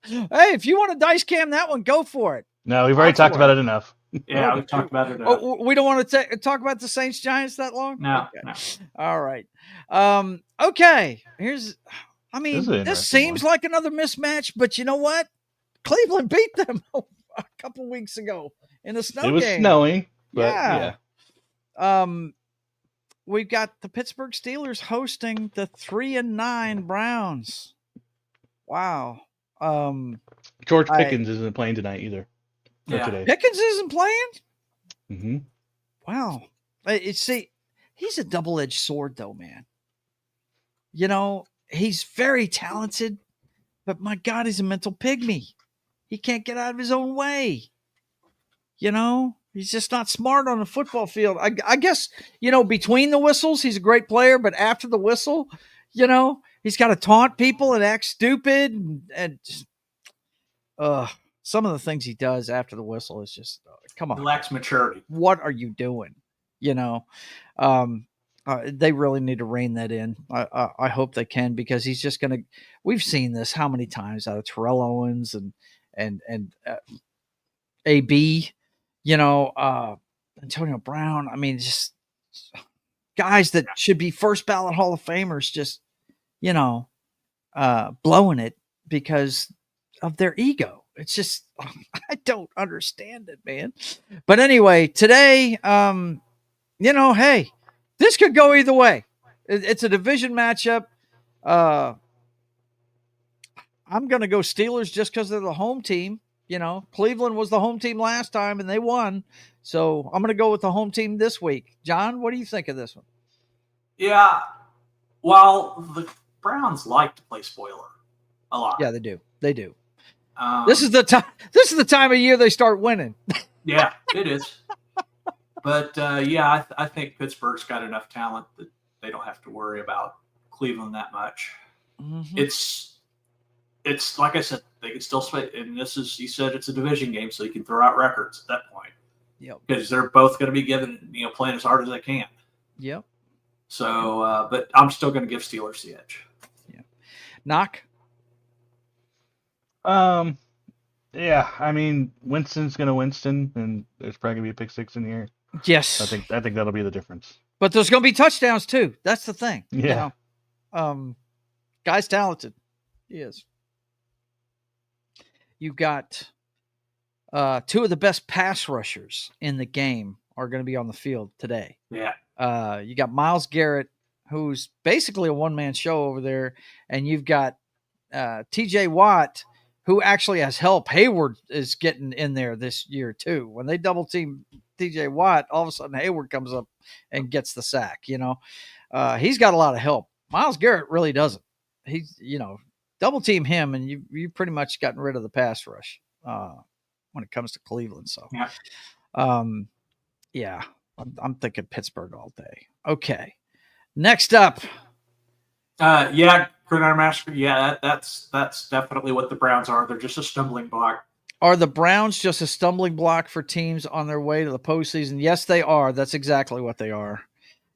hey, if you want to dice cam that one, go for it. No, we've already talked about it enough. Yeah, we've talked about it enough. We don't want to talk about the Saints Giants that long? No, okay. No. All right. Okay. This seems like another mismatch, but you know what? Cleveland beat them a couple weeks ago in the snow game. It was snowing, but yeah. We've got the Pittsburgh Steelers hosting the 3-9 Browns. Wow. George Pickens isn't playing tonight either. Yeah. Today. Pickens isn't playing? Mm-hmm. Wow. See, he's a double-edged sword, though, man. He's very talented, but my God, he's a mental pygmy. He can't get out of his own way. He's just not smart on the football field. I guess, between the whistles, he's a great player, but after the whistle, he's got to taunt people and act stupid and just, some of the things he does after the whistle is just, come on. He lacks maturity. What are you doing? They really need to rein that in. I hope they can, because he's just going to, we've seen this how many times out of Terrell Owens and AB, Antonio Brown. I mean, just guys that should be first ballot Hall of Famers, just, blowing it because of their ego. It's just, I don't understand it, man. But anyway, today, hey, this could go either way. It's a division matchup. I'm going to go Steelers just because they're the home team. Cleveland was the home team last time and they won. So I'm going to go with the home team this week. John, what do you think of this one? Yeah. Well, the Browns like to play spoiler a lot. Yeah, they do. They do. This is the time. This is the time of year they start winning. Yeah, it is. But I think Pittsburgh's got enough talent that they don't have to worry about Cleveland that much. Mm-hmm. It's like I said, they can still play. And he said it's a division game, so you can throw out records at that point. Yep. Because they're both going to be playing as hard as they can. Yep. So, but I'm still going to give Steelers the edge. Yeah. Knock. Yeah, I mean, Winston's going to Winston, and there's probably going to be a pick six in here. Yes. I think that'll be the difference. But there's going to be touchdowns too. That's the thing. Yeah. Guy's talented. He is. You've got two of the best pass rushers in the game are going to be on the field today. Yeah. You got Myles Garrett, who's basically a one-man show over there, and you've got TJ Watt, who actually has help. Hayward is getting in there this year too. When they double team TJ Watt, all of a sudden Hayward comes up and gets the sack. He's got a lot of help. Myles Garrett really doesn't. He's double team him, and you pretty much gotten rid of the pass rush when it comes to Cleveland. So, yeah, I'm thinking Pittsburgh all day. Okay, next up. Gridiron Massacre. Yeah, that's definitely what the Browns are. They're just a stumbling block. Are the Browns just a stumbling block for teams on their way to the postseason? Yes, they are. That's exactly what they are.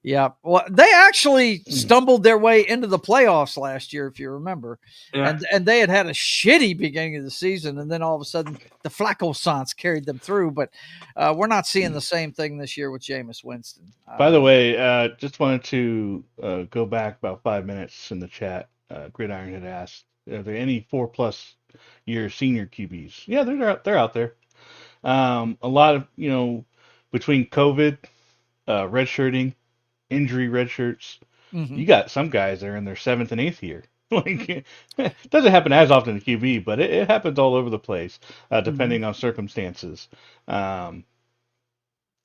Yeah. Well, they actually stumbled their way into the playoffs last year, if you remember. Yeah. And they had a shitty beginning of the season, and then all of a sudden the Flacco Sants carried them through. But we're not seeing the same thing this year with Jameis Winston. By the way, just wanted to go back about 5 minutes in the chat. Gridiron had asked, are there any 4+ year senior QBs? Yeah, they're out there. A lot of, between COVID, redshirting, injury red shirts, you got some guys that are in their 7th and 8th year. Like, it doesn't happen as often in QB, but it happens all over the place, depending on circumstances. Whether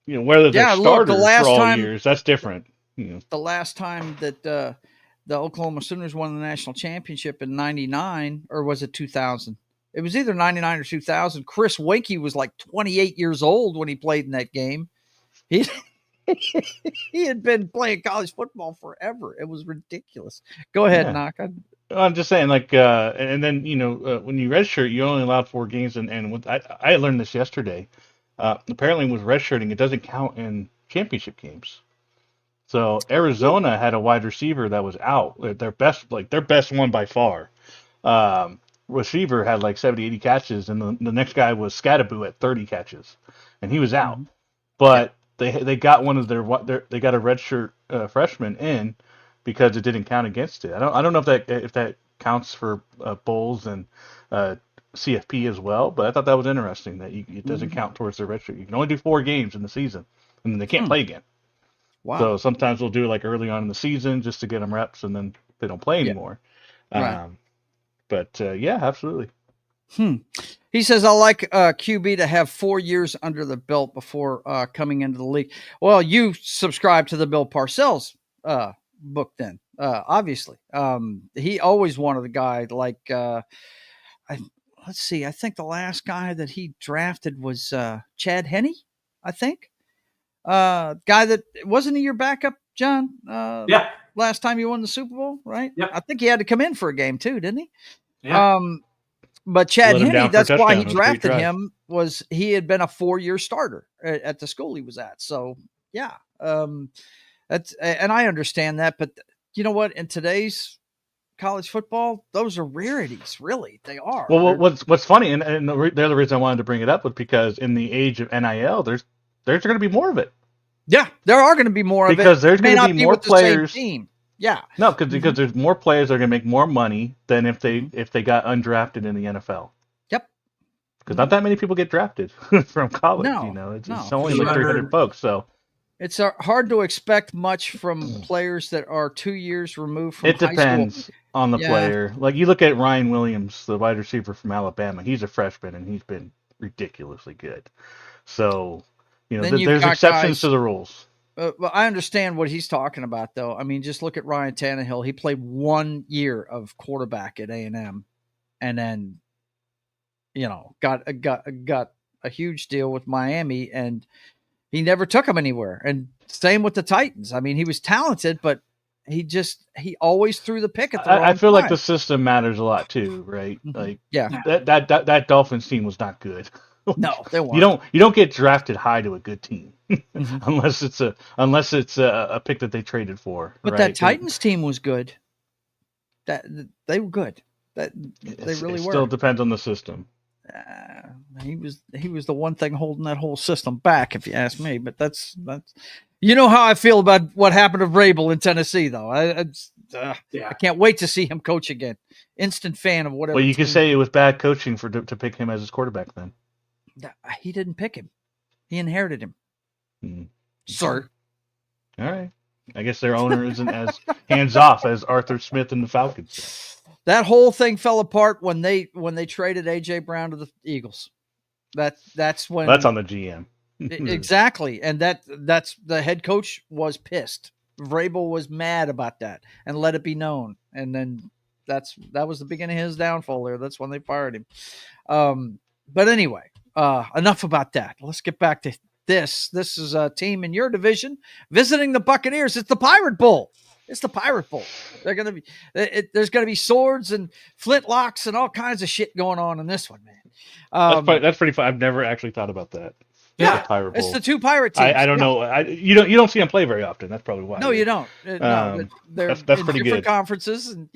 they're starters for all years, that's different. The last time that the Oklahoma Sooners won the national championship in '99, or was it 2000? It was either 99 or 2000. Chris Winkie was like 28 years old when he played in that game. He had been playing college football forever. It was ridiculous. Go ahead, Knock. I'm just saying, and then when you redshirt, you're only allowed 4 games, and I learned this yesterday. Apparently, with redshirting, it doesn't count in championship games. So Arizona had a wide receiver that was out. Their best one by far. Receiver had like 70, 80 catches, and the next guy was Scattaboo at 30 catches, and he was out. But they got one of they got a redshirt freshman in because it didn't count against it. I don't know if that counts for bowls and CFP as well, but I thought that was interesting that it doesn't count towards their redshirt. You can only do 4 games in the season, and then they can't play again. Wow. So sometimes we'll do it like early on in the season just to get them reps, and then they don't play anymore. Right. But absolutely. He says, I like QB to have 4 years under the belt before coming into the league. Well, you subscribe to the Bill Parcells book then, obviously. He always wanted a guy like, let's see, I think the last guy that he drafted was Chad Henne, I think. Guy that wasn't he your backup, John? Yeah. Last time you won the Super Bowl, right? Yep. I think he had to come in for a game too, didn't he? Yeah. But Chad Henne, that's why he touchdown. drafted him, was he had been a 4-year starter at the school he was at. So yeah, that's, and I understand that, but you know what? In today's college football, those are rarities. Really, they are. Well, what's funny, and the other reason I wanted to bring it up was because in the age of NIL, there's going to be more of it. Yeah, there are going to be more of it because there's going to be more players. Team. Yeah, no, because there's more players that are going to make more money than if they got undrafted in the NFL. Yep. Because not that many people get drafted from college. No, it's only like 300 folks. So it's hard to expect much from players that are 2 years removed from. It depends on the player. Like you look at Ryan Williams, the wide receiver from Alabama. He's a freshman and he's been ridiculously good. So there's exceptions to the rules. Well, I understand what he's talking about, though. I mean, just look at Ryan Tannehill. He played 1 year of quarterback at A&M, and then, got a huge deal with Miami, and he never took him anywhere. And same with the Titans. I mean, he was talented, but he always threw the pick at the wrong time. I feel like the system matters a lot too, right? Like, that Dolphins team was not good. No, they weren't. You don't get drafted high to a good team unless it's a pick that they traded for. But right? That Titans team was good. They were good. They really were. It still depends on the system. He was the one thing holding that whole system back, if you ask me. But that's how I feel about what happened to Vrabel in Tennessee, though. I can't wait to see him coach again. Instant fan of whatever. Well, you could say it was bad coaching to pick him as his quarterback then. He didn't pick him. He inherited him. Sir. All right. I guess their owner isn't as hands off as Arthur Smith and the Falcons. That whole thing fell apart when they traded AJ Brown to the Eagles. That's when That's on the GM. Exactly, and that's the head coach was pissed. Vrabel was mad about that and let it be known, and then that was the beginning of his downfall there. That's when they fired him. But anyway, enough about that. Let's get back to this. This is a team in your division visiting the Buccaneers. It's the Pirate Bowl. It's the Pirate Bowl. They're gonna be there's gonna be swords and flintlocks and all kinds of shit going on in this one, man. That's pretty fun. I've never actually thought about that. Yeah, the Pirate Bowl. It's the two pirate teams. I don't know. You don't see them play very often. That's probably why. No, you don't. No, they're that's in pretty different good. conferences, and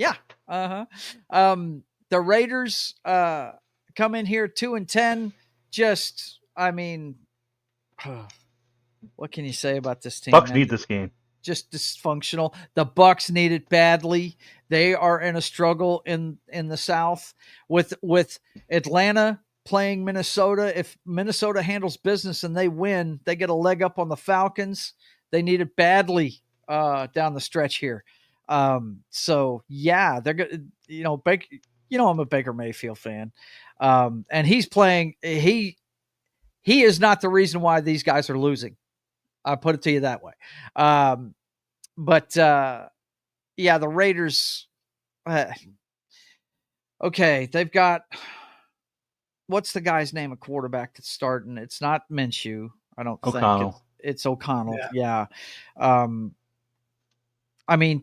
the Raiders come in here 2-10. Just, I mean, what can you say about this team? Bucs need this game. Just dysfunctional. The Bucs need it badly. They are in a struggle in the South with Atlanta playing Minnesota. If Minnesota handles business and they win, they get a leg up on the Falcons. They need it badly down the stretch here. So yeah, they're good. Baker. I'm a Baker Mayfield fan, and he's playing. He is not the reason why these guys are losing. I'll put it to you that way. But the Raiders. Okay, they've got. What's the guy's name? A quarterback that's starting. It's not Minshew. I don't think it's O'Connell. Yeah. I mean,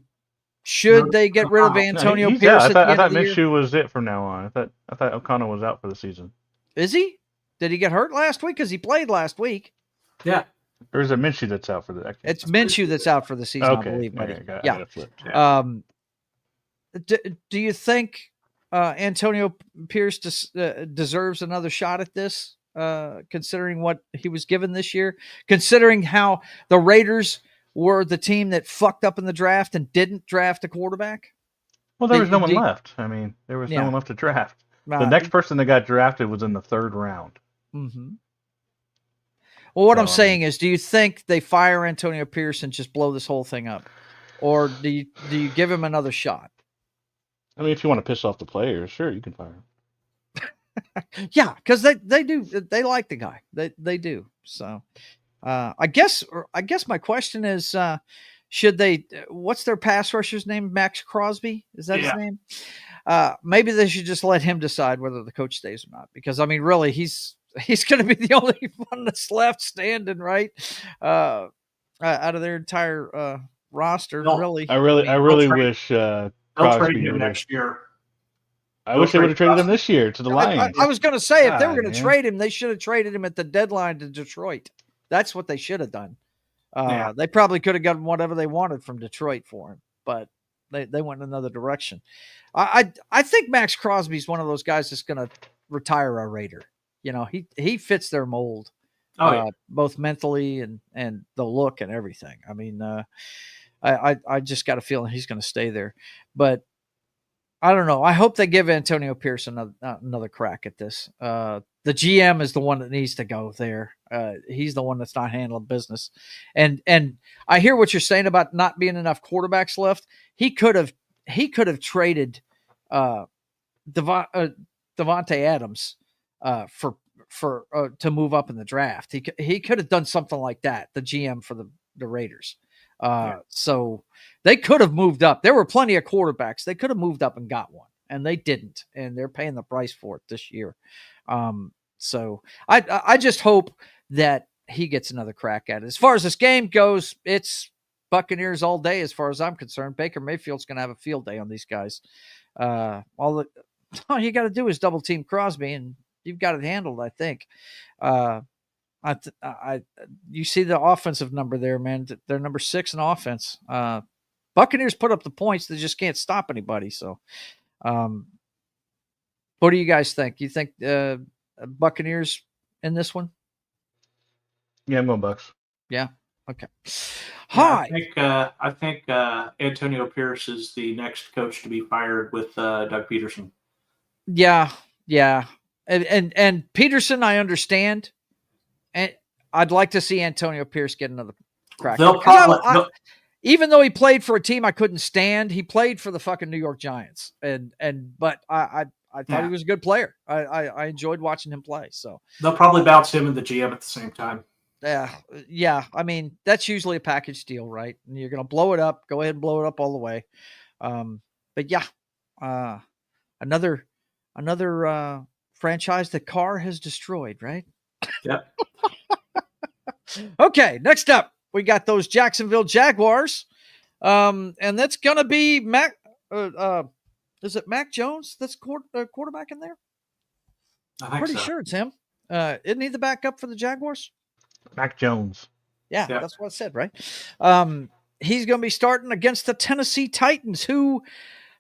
should they get rid of Antonio Pierce? I thought Minshew was it from now on. I thought O'Connell was out for the season. Is he? Did he get hurt last week? Because he played last week. Yeah. Or is it Minshew that's out for the? It's Minshew that's out for the season. Okay. I believe. Okay, yeah. I got it flipped. Yeah. Do you think Antonio Pierce deserves another shot at this, considering what he was given this year, considering how the Raiders were the team that fucked up in the draft and didn't draft a quarterback? Well, there was no one left. I mean, there was no one left to draft. The next person that got drafted was in the third round. Mm-hmm. Well, what I'm saying is, do you think they fire Antonio Pierce and just blow this whole thing up? Or do you give him another shot? I mean, if you want to piss off the players, sure, you can fire him. Yeah, because they do. They like the guy. They do. So I guess my question is, should they? What's their pass rusher's name? Max Crosby? Is that his name? Maybe they should just let him decide whether the coach stays or not. Because I mean, really, he's going to be the only one that's left standing, right? Out of their entire roster, really. I really wish. They'll trade him next year. I wish they would have traded him this year to the Lions. I was going to say, if they were going to trade him, they should have traded him at the deadline to Detroit. That's what they should have done. They probably could have gotten whatever they wanted from Detroit for him, but they went in another direction. I think Max Crosby's one of those guys that's going to retire a Raider. He fits their mold, both mentally and the look and everything. I mean, I just got a feeling he's going to stay there, but I don't know. I hope they give Antonio Pierce another crack at this. The GM is the one that needs to go there. He's the one that's not handling business. And I hear what you're saying about not being enough quarterbacks left. He could have traded Devontae Adams for to move up in the draft. He could have done something like that. The GM for the Raiders. So they could have moved up. There were plenty of quarterbacks. They could have moved up and got one, and they didn't. And they're paying the price for it this year. So I just hope that he gets another crack at it. As far as this game goes, it's Buccaneers all day. As far as I'm concerned, Baker Mayfield's going to have a field day on these guys. All you got to do is double team Crosby, and you've got it handled, I think. You see the offensive number there, man. They're number 6 in offense. Buccaneers put up the points. They just can't stop anybody. So, what do you guys think? You think Buccaneers in this one? Yeah, I'm going Bucs. Yeah. Okay. Hi. I think Antonio Pierce is the next coach to be fired with Doug Peterson. Yeah. And Peterson, I understand. And I'd like to see Antonio Pierce get another crack. They'll probably even though he played for a team I couldn't stand, he played for the fucking New York Giants, but I thought he was a good player. I enjoyed watching him play. So they'll probably bounce him and the GM at the same time. Yeah. I mean, that's usually a package deal, right? And you're going to blow it up. Go ahead and blow it up all the way. But yeah, another franchise that Carr has destroyed, right? Yep. Okay, next up, we got those Jacksonville Jaguars. And that's going to be Mac. Is it Mac Jones that's quarterback in there? I'm pretty sure it's him. Isn't he the backup for the Jaguars? Mac Jones. Yeah, that's what I said, right? He's going to be starting against the Tennessee Titans, who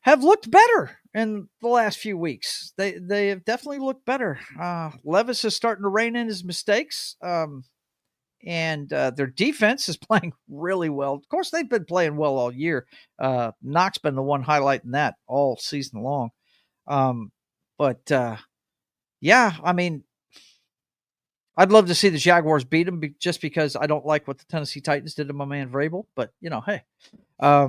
have looked better in the last few weeks. They have definitely looked better. Levis is starting to rein in his mistakes. And their defense is playing really well. Of course, they've been playing well all year. Knox been the one highlighting that all season long. Yeah, I mean, I'd love to see the Jaguars beat them just because I don't like what the Tennessee Titans did to my man Vrabel. But, hey, I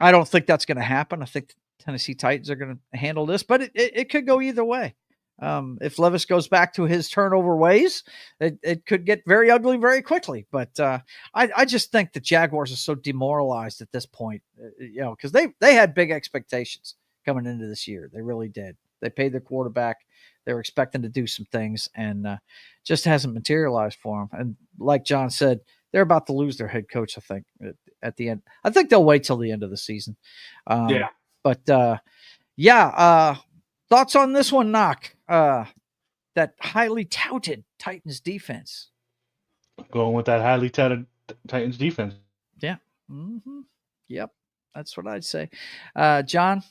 don't think that's going to happen. I think the Tennessee Titans are going to handle this, but it could go either way. If Levis goes back to his turnover ways, it could get very ugly very quickly. But I just think the Jaguars are so demoralized at this point, because they had big expectations coming into this year. They really did. They paid their quarterback. They were expecting to do some things, and just hasn't materialized for them. And like John said, they're about to lose their head coach, I think, at the end. I think they'll wait till the end of the season. But, thoughts on this one, Knock? That highly touted Titans defense. Going with that highly touted Titans defense. Yeah. Mm-hmm. Yep. That's what I'd say. John,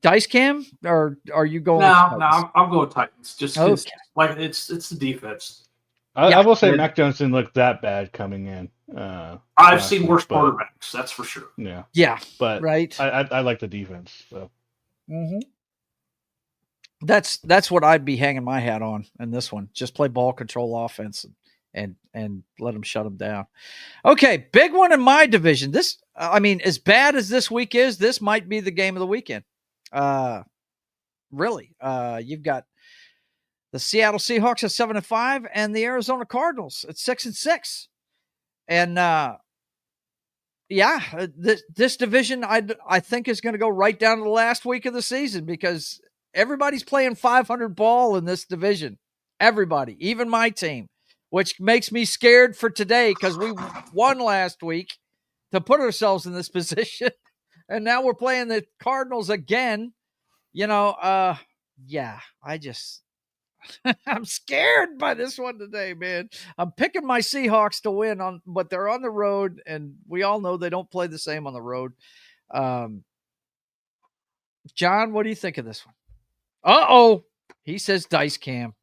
dice cam, or are you going? No, I'm going Titans. Just okay. It's the defense. I will say Mac Jones didn't look that bad coming in. I've seen worse quarterbacks, that's for sure. Yeah, but right. I like the defense. So. Mm-hmm. That's what I'd be hanging my hat on in this one. Just play ball control offense and let them shut them down. Okay, big one in my division. This, I mean, as bad as this week is, this might be the game of the weekend. Really, you've got the Seattle Seahawks at 7-5 and the Arizona Cardinals at 6-6. And this division I think is going to go right down to the last week of the season because everybody's playing 500 ball in this division. Everybody, even my team, which makes me scared for today because we won last week to put ourselves in this position. And now we're playing the Cardinals again. I'm scared by this one today, man. I'm picking my Seahawks to win but they're on the road, and we all know they don't play the same on the road. John, what do you think of this one? He says dice cam.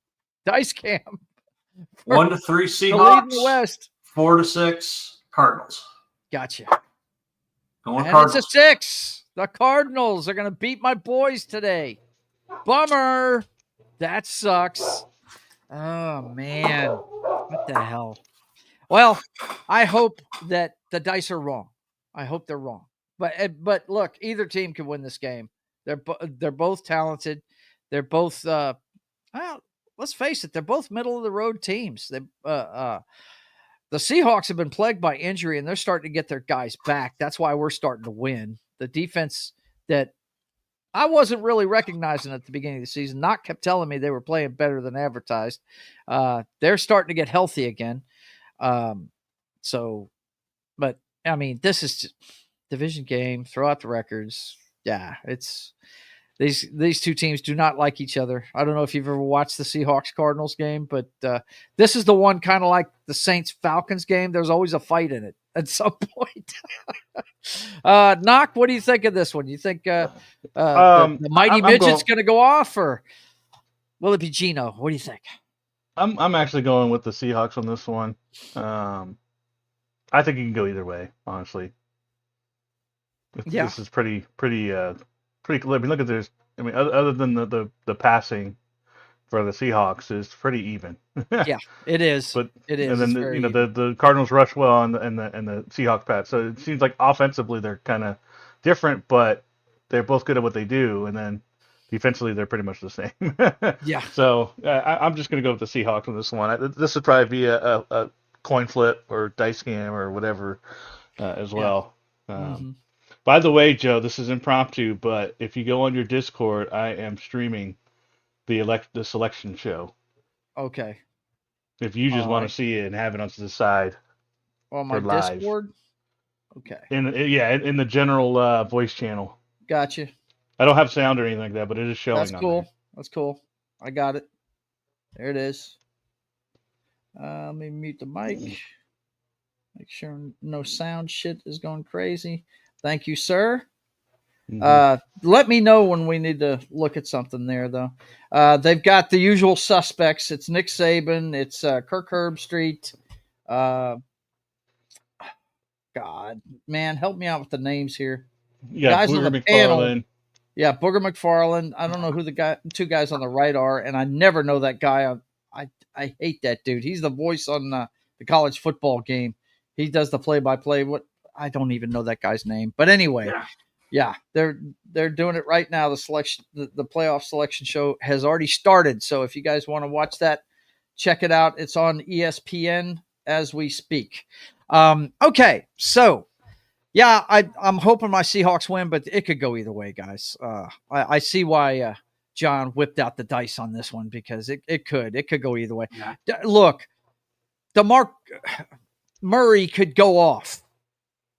Dice cam. 1-3 Seahawks. The lead in the West. 4-6 Cardinals. Gotcha. And Cardinals. It's a 6. The Cardinals are going to beat my boys today. Bummer. That sucks. Oh, man. What the hell? Well, I hope that the dice are wrong. I hope they're wrong. But look, either team can win this game. They're both talented. They're both let's face it, they're both middle of the road teams. The Seahawks have been plagued by injury, and they're starting to get their guys back. That's why we're starting to win. The defense that I wasn't really recognizing at the beginning of the season. Knock kept telling me they were playing better than advertised. They're starting to get healthy again. But I mean, this is just division game. Throw out the records. Yeah, it's these two teams do not like each other. I don't know if you've ever watched the Seahawks Cardinals game, but this is the one kind of like the Saints Falcons game. There's always a fight in it at some point. Knock, what do you think of this one? You think the Mighty Midget's going to go off, or will it be Geno? What do you think? I'm actually going with the Seahawks on this one. I think you can go either way, honestly. This is pretty. I mean, look at this. I mean, other than the passing, for the Seahawks is pretty even. Yeah, it is. But It is. and then It's very even. the Cardinals rush well and the Seahawks pat. So it seems like offensively they're kind of different, but they're both good at what they do. And then defensively they're pretty much the same. Yeah. So I'm just gonna go with the Seahawks on this one. This would probably be a coin flip or dice game or whatever as well. Mm-hmm. By the way, Joe, this is impromptu, but if you go on your Discord, I am streaming the selection show. Okay. If you just All want right. to see it and have it on the side On my for live. Discord. Okay. In the general voice channel. Gotcha. I don't have sound or anything like that, but it is showing. That's on cool. there. That's cool. I got it. There it is. Let me mute the mic. Make sure no sound shit is going crazy. Thank you, sir. Let me know when we need to look at something there, though. They've got the usual suspects. It's Nick Saban. It's Kirk Herbstreit. God, man, help me out with the names here. Yeah, guys Booger on the McFarlane. panel. Yeah, Booger McFarlane. I don't know who the two guys on the right are, and I never know that guy. I hate that dude. He's the voice on the college football game. He does the play-by-play. What I don't even know that guy's name. But anyway, yeah, they're doing it right now. The selection, the playoff selection show has already started. So if you guys want to watch that, check it out. It's on ESPN as we speak. Okay, so yeah, I'm hoping my Seahawks win, but it could go either way, guys. I see why John whipped out the dice on this one because it could go either way. Yeah. Look, Murray could go off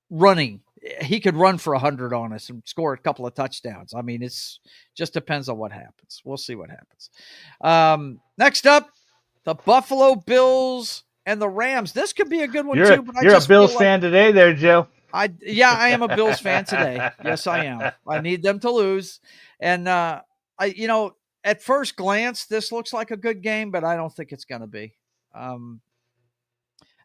running. He could run for 100 on us and score a couple of touchdowns. I mean, it's just depends on what happens. We'll see what happens. Next up, the Buffalo Bills and the Rams. This could be a good one too. But You're a Bills fan today, there, Joe. I am a Bills fan today. Yes, I am. I need them to lose. And at first glance, this looks like a good game, but I don't think it's going to be.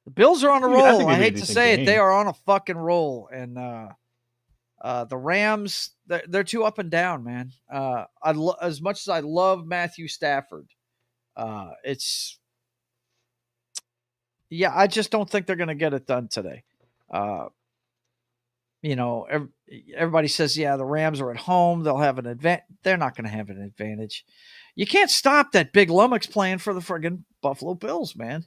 The Bills are on a roll. I hate to say it. They are on a fucking roll. And the Rams, they're too up and down, man. As much as I love Matthew Stafford, I just don't think they're going to get it done today. Everybody says, yeah, the Rams are at home. They'll have an advantage. They're not going to have an advantage. You can't stop that big lummox playing for the friggin' Buffalo Bills, man.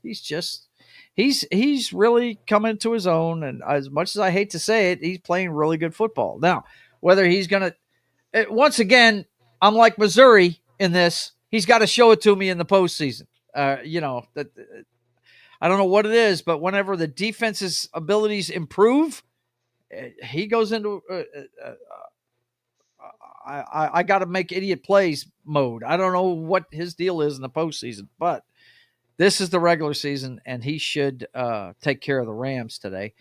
He's really coming to his own. And as much as I hate to say it, he's playing really good football. Now, whether he's going to, once again, I'm like Missouri in this. He's got to show it to me in the postseason. I don't know what it is, but whenever the defense's abilities improve, he goes into I got to make idiot plays mode. I don't know what his deal is in the postseason, but this is the regular season, and he should take care of the Rams today.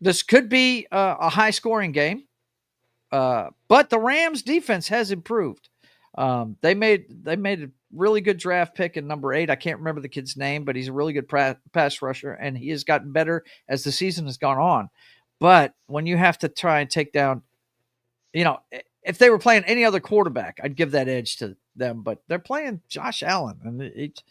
This could be a high-scoring game, but the Rams' defense has improved. They made a really good draft pick in number 8. I can't remember the kid's name, but he's a really good pass rusher, and he has gotten better as the season has gone on. But when you have to try and take down, if they were playing any other quarterback, I'd give that edge to them. But they're playing Josh Allen, and it's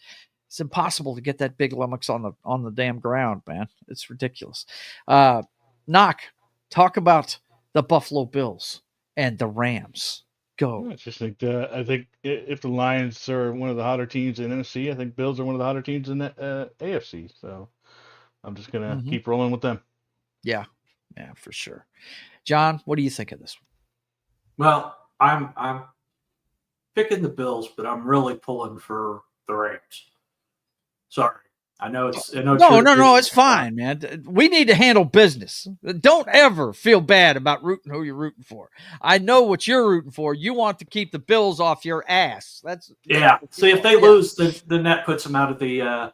impossible to get that big lummox on the damn ground, man. It's ridiculous. Knock, talk about the Buffalo Bills and the Rams. Go. I just think I think if the Lions are one of the hotter teams in NFC, I think Bills are one of the hotter teams in the AFC. So I'm just gonna keep rolling with them. Yeah, for sure. John, what do you think of this one? Well, I'm picking the Bills, but I'm really pulling for the Rams. Sorry. No, it's fine, man. We need to handle business. Don't ever feel bad about rooting who you're rooting for. I know what you're rooting for. You want to keep the Bills off your ass. See, if they lose, then that puts them out of the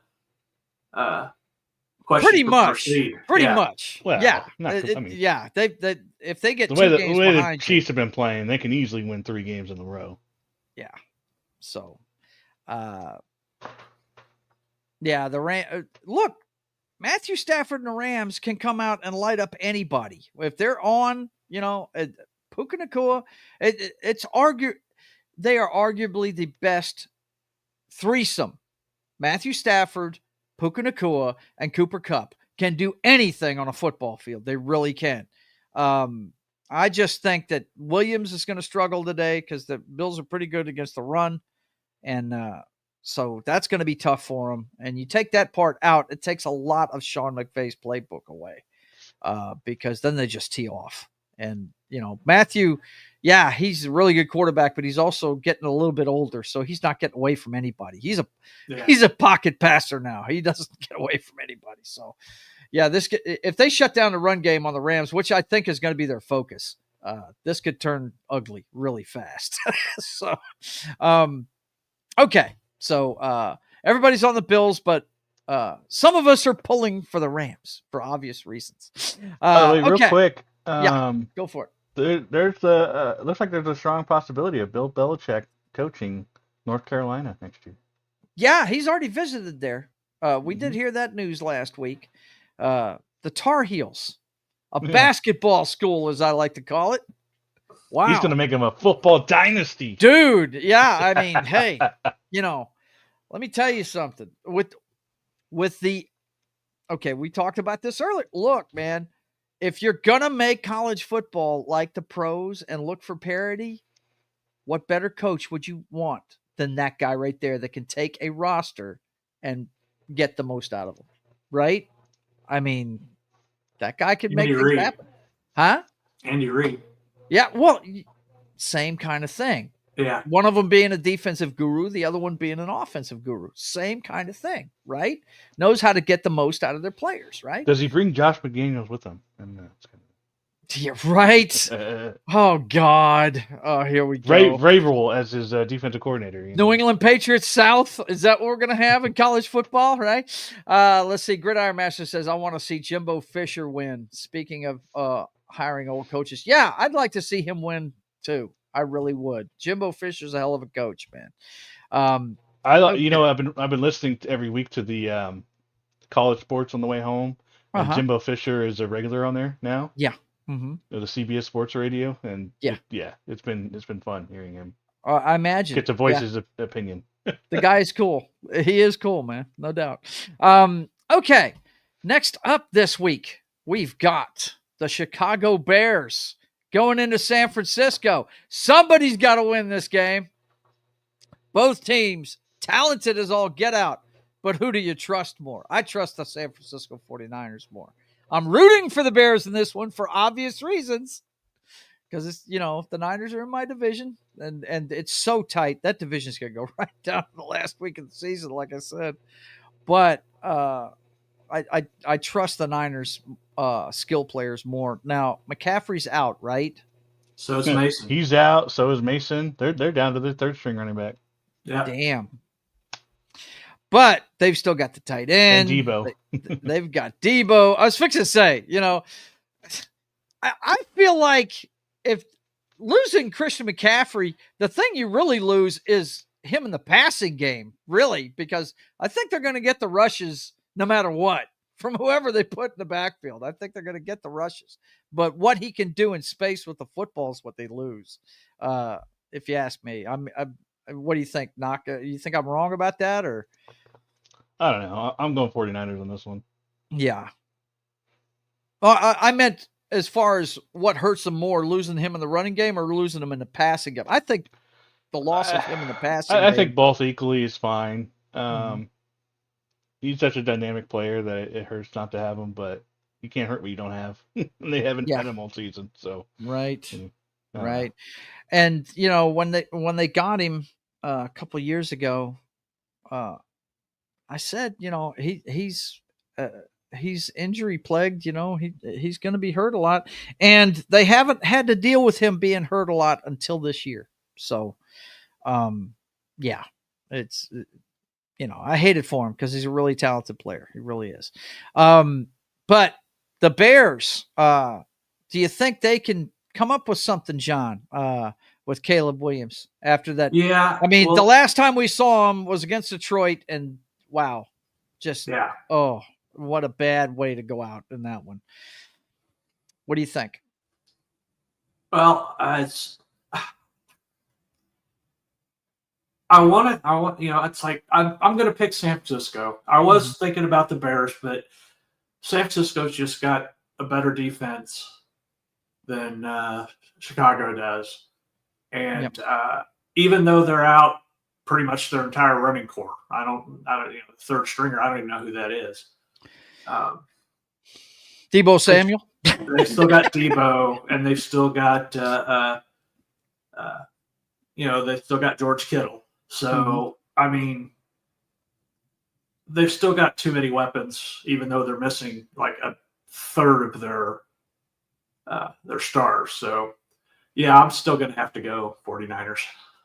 question. Pretty much. Well, yeah. They if they get the 2 way games the behind Chiefs have been playing, they can easily win 3 games in a row. Yeah. So, yeah, look, Matthew Stafford and the Rams can come out and light up anybody. If they're on, Puka Nacua, it's they are arguably the best threesome. Matthew Stafford, Puka Nacua, and Cooper Kupp can do anything on a football field. They really can. I just think that Williams is going to struggle today because the Bills are pretty good against the run. And so that's going to be tough for them. And you take that part out, it takes a lot of Sean McVay's playbook away because then they just tee off. And, Matthew, yeah, he's a really good quarterback, but he's also getting a little bit older, so he's not getting away from anybody. He's a pocket passer now. He doesn't get away from anybody. So, yeah, if they shut down the run game on the Rams, which I think is going to be their focus, this could turn ugly really fast. So, okay. So everybody's on the Bills, but some of us are pulling for the Rams for obvious reasons. Real quick. Go for it. There's looks like there's a strong possibility of Bill Belichick coaching North Carolina next year. Yeah, he's already visited there. We did hear that news last week. The Tar Heels, a basketball school, as I like to call it. Wow. He's going to make him a football dynasty. Dude, yeah, I mean, hey, let me tell you something. With the okay, we talked about this earlier. Look, man, if you're going to make college football like the pros and look for parity, what better coach would you want than that guy right there that can take a roster and get the most out of them, right? I mean, that guy could make things happen. Huh? Andy Reid. Yeah, well, same kind of thing. Yeah. One of them being a defensive guru, the other one being an offensive guru. Same kind of thing, right? Knows how to get the most out of their players, right? Does he bring Josh McDaniels with him? Yeah, right. Oh, God. Oh, here we go. Vrabel as his defensive coordinator. New England Patriots South. Is that what we're going to have in college football, right? Let's see. Gridiron Master says, I want to see Jimbo Fisher win. Speaking of hiring old coaches. Yeah, I'd like to see him win, too. I really would. Jimbo Fisher's a hell of a coach, man. Okay. I've been listening every week to the college sports on the way home. And Jimbo Fisher is a regular on there now. Yeah. Mm-hmm. The CBS Sports Radio, and it's been fun hearing him. I imagine get to voice his opinion. The guy is cool. He is cool, man, no doubt. Okay, next up this week we've got the Chicago Bears going into San Francisco. Somebody's got to win this game. Both teams talented as all get out, but who do you trust more? I trust the San Francisco 49ers more. I'm rooting for the Bears in this one for obvious reasons because it's, the Niners are in my division and it's so tight. That division's going to go right down to the last week of the season, like I said. But I trust the Niners skill players more. Now, McCaffrey's out, right? So is Mason. He's out. So is Mason. They're down to the third string running back. Yeah. Damn. But they've still got the tight end. And Debo. They've got Debo. I was fixing to say, I feel like if losing Christian McCaffrey, the thing you really lose is him in the passing game, really, because I think they're going to get the rushes no matter what from whoever they put in the backfield. I think they're going to get the rushes. But what he can do in space with the football is what they lose, if you ask me. What do you think, Naka? You think I'm wrong about that, or? I don't know. I'm going 49ers on this one. Yeah. Well, I meant as far as what hurts them more, losing him in the running game or losing him in the passing game. I think the loss of him in the passing game. I think both equally is fine. He's such a dynamic player that it hurts not to have him, but you can't hurt what you don't have. They haven't had him all season, so right. Right. And when they got him a couple of years ago, I said, he's injury plagued, he's going to be hurt a lot, and they haven't had to deal with him being hurt a lot until this year. So, it's, I hate it for him because he's a really talented player. He really is. But the Bears, do you think they can come up with something, John, with Caleb Williams after that? Yeah. I mean, the last time we saw him was against Detroit, and wow, oh, what a bad way to go out in that one. What do you think? Well, It's like I'm going to pick San Francisco. I was thinking about the Bears, but San Francisco's just got a better defense than Chicago does. And even though they're out pretty much their entire running core, I don't, third stringer, I don't even know who that is. Deebo Samuel. They've still got Deebo, and they've still got, they've still got George Kittle. So, I mean, they've still got too many weapons, even though they're missing like a third of their stars. So, yeah, I'm still going to have to go 49ers.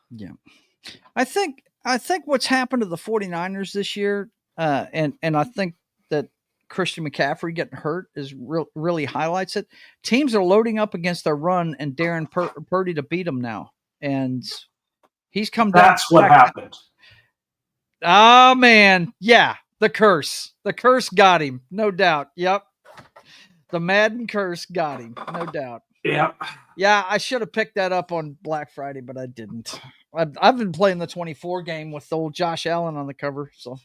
Yeah. I think what's happened to the 49ers this year, and I think that Christian McCaffrey getting hurt really highlights it. Teams are loading up against their run and Darren Purdy to beat them now. And he's come down. That's what happened. Oh, man. Yeah. The curse got him. No doubt. Yep. The Madden curse got him. No doubt. Yep. Yeah, I should have picked that up on Black Friday, but I didn't. I've been playing the 24 game with old Josh Allen on the cover. So,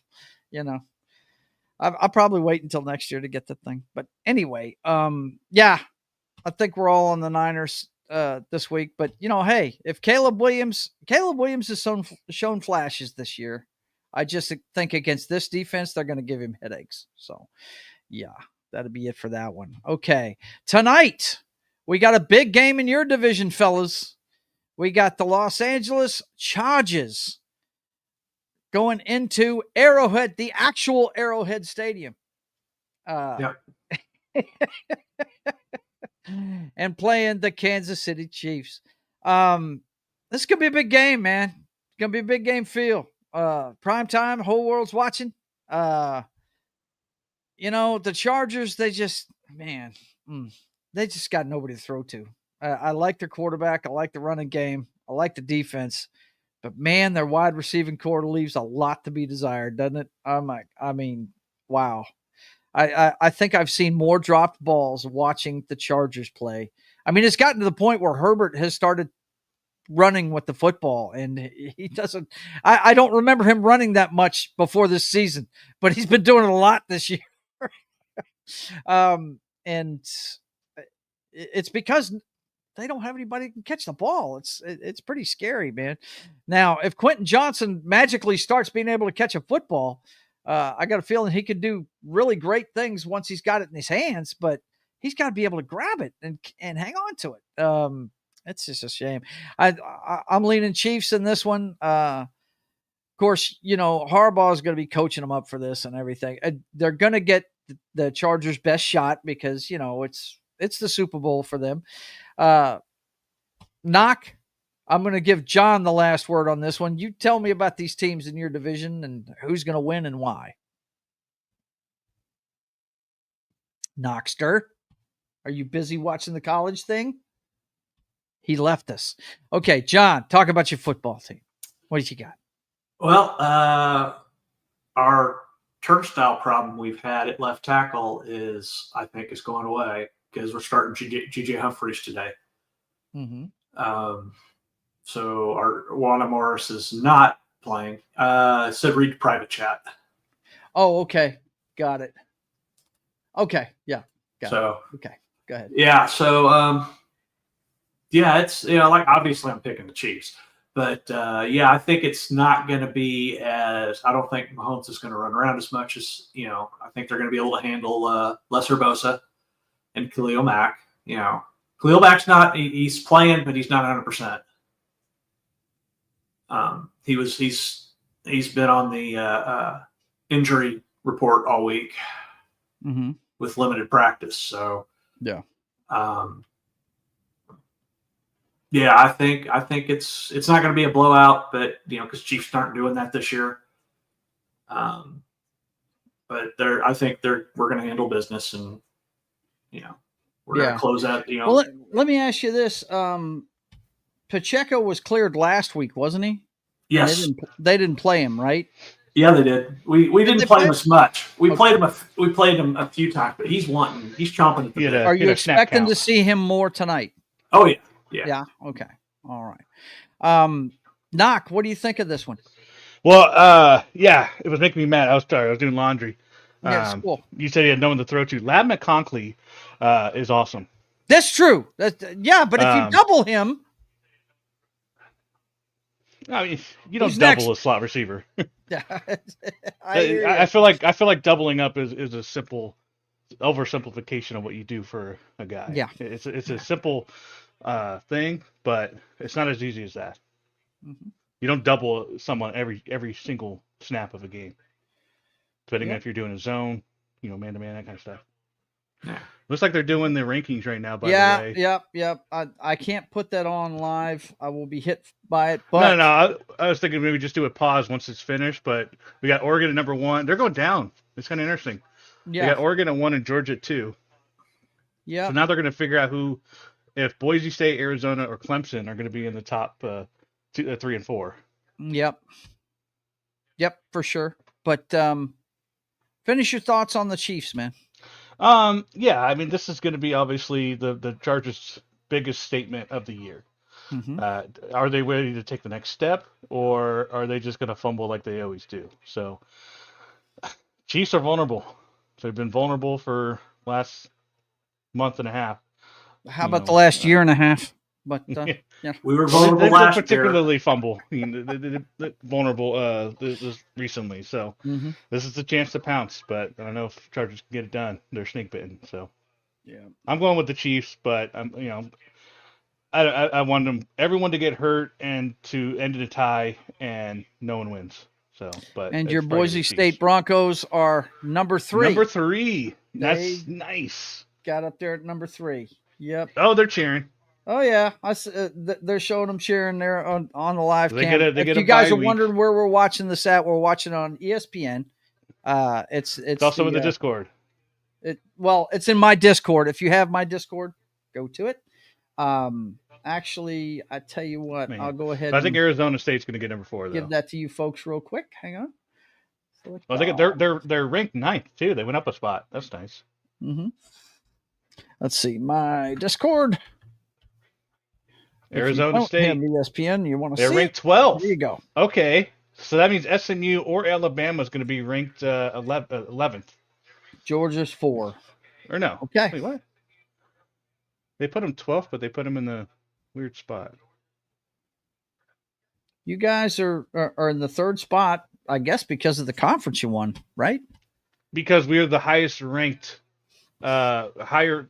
I'll probably wait until next year to get the thing. But anyway, I think we're all on the Niners this week. But, hey, if Caleb Williams has shown flashes this year, I just think against this defense, they're going to give him headaches. So, yeah, that'll be it for that one. Okay. Tonight, we got a big game in your division, fellas. We got the Los Angeles Chargers going into Arrowhead, the actual Arrowhead Stadium. And playing the Kansas City Chiefs. This could be a big game, man. It's going to be a big game feel. Prime time, whole world's watching. The Chargers, they just got nobody to throw to. I like their quarterback. I like the running game. I like the defense. But, man, their wide receiving core leaves a lot to be desired, doesn't it? Wow. I think I've seen more dropped balls watching the Chargers play. I mean, it's gotten to the point where Herbert has started running with the football, and he doesn't – I don't remember him running that much before this season, but he's been doing a lot this year. And it's because – they don't have anybody who can catch the ball. It's pretty scary, man. Now, if Quentin Johnson magically starts being able to catch a football, I got a feeling he could do really great things once he's got it in his hands, but he's got to be able to grab it and hang on to it. It's just a shame. I'm leaning Chiefs in this one. Of course, Harbaugh is going to be coaching them up for this and everything. They're going to get the Chargers' best shot because, it's the Super Bowl for them. Knock, I'm going to give John the last word on this one. You tell me about these teams in your division and who's going to win and why. Knockster, are you busy watching the college thing? He left us. Okay, John, talk about your football team. What did you got? Well, our turnstile problem we've had at left tackle I think is going away. Because we're starting G.J. Humphreys today. Mm-hmm. So our Wanda Morris is not playing. Said read private chat. Oh, okay. Got it. Okay. Yeah. Okay. Go ahead. Yeah. So, it's, like obviously I'm picking the Chiefs. But, I think it's not going to be I don't think Mahomes is going to run around as much as, I think they're going to be able to handle Lesser Bosa and Khalil Mack. Khalil Mack's he's playing, but he's not 100%. He's been on the injury report all week with limited practice. So yeah. I think it's not going to be a blowout, but because Chiefs aren't doing that this year. But I think we're going to handle business and we're going to close out. Well, let me ask you this: Pacheco was cleared last week, wasn't he? Yes. They didn't play him, right? Yeah, they did. We didn't play him as much. We played him a few times, but he's chomping at the bit. Are you expecting to see him more tonight? Oh yeah. Yeah. Okay. All right. Knock, what do you think of this one? Well, yeah, it was making me mad. I was sorry. I was doing laundry. Yeah, it's cool. You said he had no one to throw to. Lab McConkey is awesome. That's true. Yeah, but if you double him, I mean, you don't Who's double next? a slot receiver. I hear ya. I feel like doubling up is a simple oversimplification of what you do for a guy. Yeah. It's a simple thing, but it's not as easy as that. Mhm. You don't double someone every single snap of a game, depending on Yep. if you're doing a zone, man to man, that kind of stuff. Looks like they're doing the rankings right now. By Yeah, the way, yep. I can't put that on live. I will be hit by it. But no. I was thinking maybe just do a pause once it's finished. But we got Oregon at number 1. They're going down. It's kind of interesting. We yeah, got Oregon at 1 and Georgia at 2. yeah. So now they're going to figure out if Boise State, Arizona, or Clemson are going to be in the top 3 and 4. Yep, for sure. But finish your thoughts on the Chiefs, man. Yeah, I mean, this is going to be obviously the Chargers' biggest statement of the year. Mm-hmm. Are they ready to take the next step, or are they just going to fumble like they always do? So, Chiefs are vulnerable. They've been vulnerable for last month and a half. How about the last year and a half? But yeah, We were They vulnerable don't last year. particularly fumble. They're vulnerable this recently. So mm-hmm. this is the chance to pounce. But I don't know if Chargers can get it done. They're snake bitten. So yeah. I'm going with the Chiefs. But I want everyone to get hurt and to end in a tie, and no one wins. So, but And it's your probably Boise the State Chiefs. Broncos are number 3. Number 3. That's They- nice. Got up there at number 3. Yep. Oh, they're cheering. Oh yeah, they're showing them cheering there on the live They cam. get If a you guys bye are week. wondering where we're watching this at, we're watching on ESPN. It's also in the Discord. It's in my Discord. If you have my Discord, go to it. Actually, I tell you what, Man. I'll go ahead. But I think Arizona State's going to get number 4 though. give that to you folks real quick. Hang on. Well, they're ranked 9th too. They went up a spot. That's nice. Mm-hmm. Let's see my Discord. Arizona Have State. ESPN. You want to They're see ranked it? 12. There you go. Okay, so that means SMU or Alabama is going to be ranked 11th. Georgia's 4. Or no? Okay. Wait, what? They put them 12th, but they put them in the weird spot. You guys are in the 3rd spot, I guess, because of the conference you won, right? Because we are the highest ranked, higher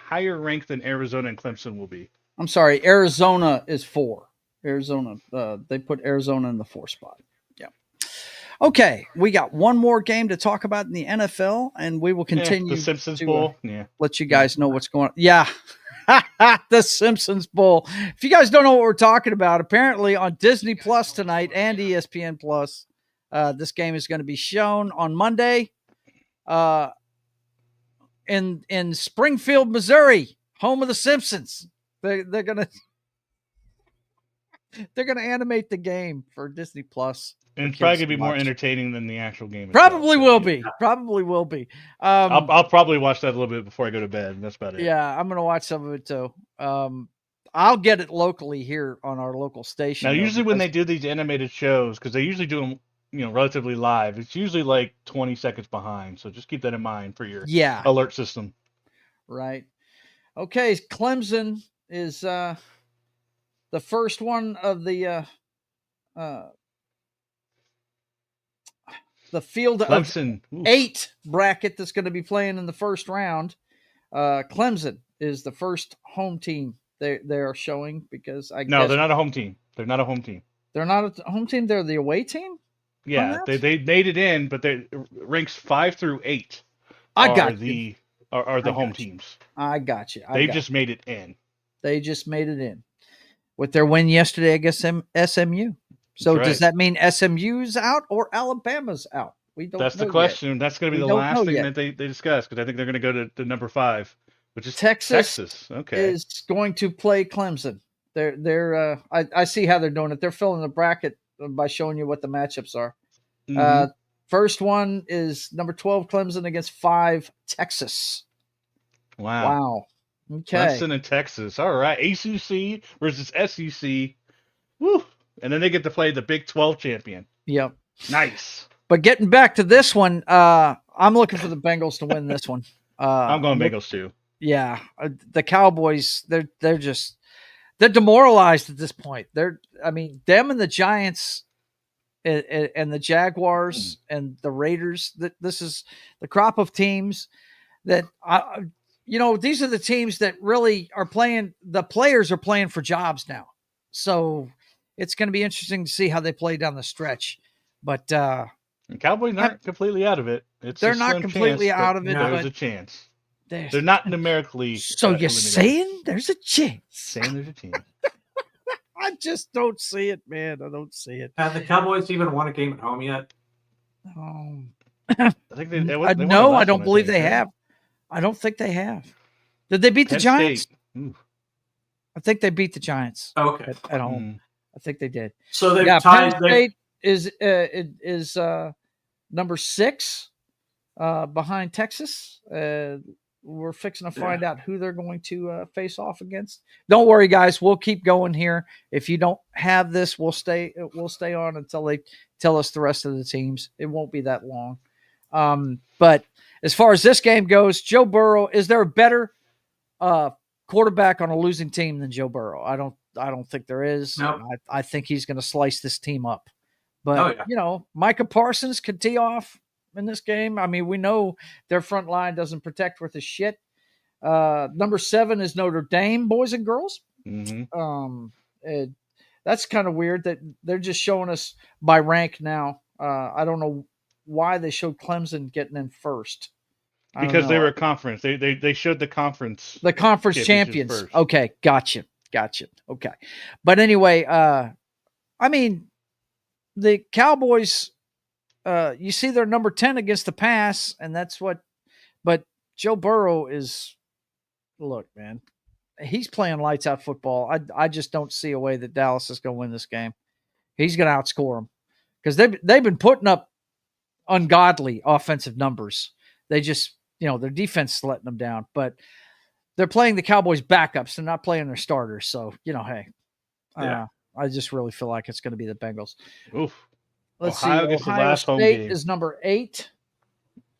ranked than Arizona and Clemson will be. I'm sorry, Arizona is 4. Arizona, they put Arizona in the 4th spot. Yeah. Okay, we got one more game to talk about in the NFL, and we will continue the Simpsons to, Bowl. Yeah. let you guys know what's going on. Yeah. The Simpsons Bowl. If you guys don't know what we're talking about, apparently on Disney Plus tonight and ESPN Plus, this game is going to be shown on Monday in Springfield, Missouri, home of the Simpsons. They're gonna animate the game for Disney Plus. And it's probably gonna be more entertaining than the actual game. Probably will be. Probably will be. I'll probably watch that a little bit before I go to bed. That's about it. Yeah, I'm gonna watch some of it too. I'll get it locally here on our local station. Now, usually when they do these animated shows, because they usually do them, relatively live, it's usually like 20 seconds behind. So just keep that in mind for your alert system. Right. Okay, Clemson is the first one of the field Clemson. of 8 bracket that's going to be playing in the first round. Clemson is the first home team they are showing because I guess they're not a home team. They're not a home team. They're not a home team. They're the away team. Yeah, they made it in, but they ranks 5 through 8. Are the home teams. I got you. They just made it in. They just made it in with their win yesterday against SMU. So does that mean SMU's out or Alabama's out? We don't. That's know the question. Yet. That's going to be the last thing that they discuss, because I think they're going to go to number 5, which is Texas. Okay, is going to play Clemson. They're I see how they're doing it. They're filling the bracket by showing you what the matchups are. Mm-hmm. First one is number 12 Clemson against 5 Texas. Wow. Okay. Clemson and Texas. All right. ACC versus SEC. Woo. And then they get to play the Big 12 champion. Yep. Nice. But getting back to this one, I'm looking for the Bengals to win this one. I'm going Bengals too. Yeah, the Cowboys, they're demoralized at this point. Them and the Giants and the Jaguars and the Raiders. This is the crop of teams that these are the teams that really are playing. The players are playing for jobs now, so it's going to be interesting to see how they play down the stretch. But the Cowboys aren't completely out of it. They're not completely out of it. There's a chance. They're not numerically. So you're saying there's a chance? Saying there's a chance. I just don't see it, man. I don't see it. Have the Cowboys even won a game at home yet? I think they no, I don't believe they have. I don't think they have. Did they beat the Giants? I think they beat the Giants. Okay, at home. I think they did. So they've tied. Penn State is number 6 behind Texas. We're fixing to find out who they're going to face off against. Don't worry, guys. We'll keep going here. If you don't have this, we'll stay on until they tell us the rest of the teams. It won't be that long. But as far as this game goes, Joe Burrow, is there a better quarterback on a losing team than Joe Burrow? I don't think there is. Nope. I think he's going to slice this team up. But Micah Parsons could tee off in this game. I mean, we know their front line doesn't protect worth a shit. Number 7 is Notre Dame, boys and girls. Mm-hmm. That's kind of weird that they're just showing us by rank now. I don't know why they showed Clemson getting in first. Because they were a conference. They showed the conference. The conference champions. First. Okay, gotcha. Okay. But anyway, the Cowboys, you see they're number 10 against the pass, and that's what – but Joe Burrow is – look, man, he's playing lights out football. I just don't see a way that Dallas is going to win this game. He's going to outscore them because they've been putting up ungodly offensive numbers. They just – their defense is letting them down. But they're playing the Cowboys backups. They're not playing their starters. So, hey. I just really feel like it's going to be the Bengals. Oof. Let's see. Ohio State is number 8.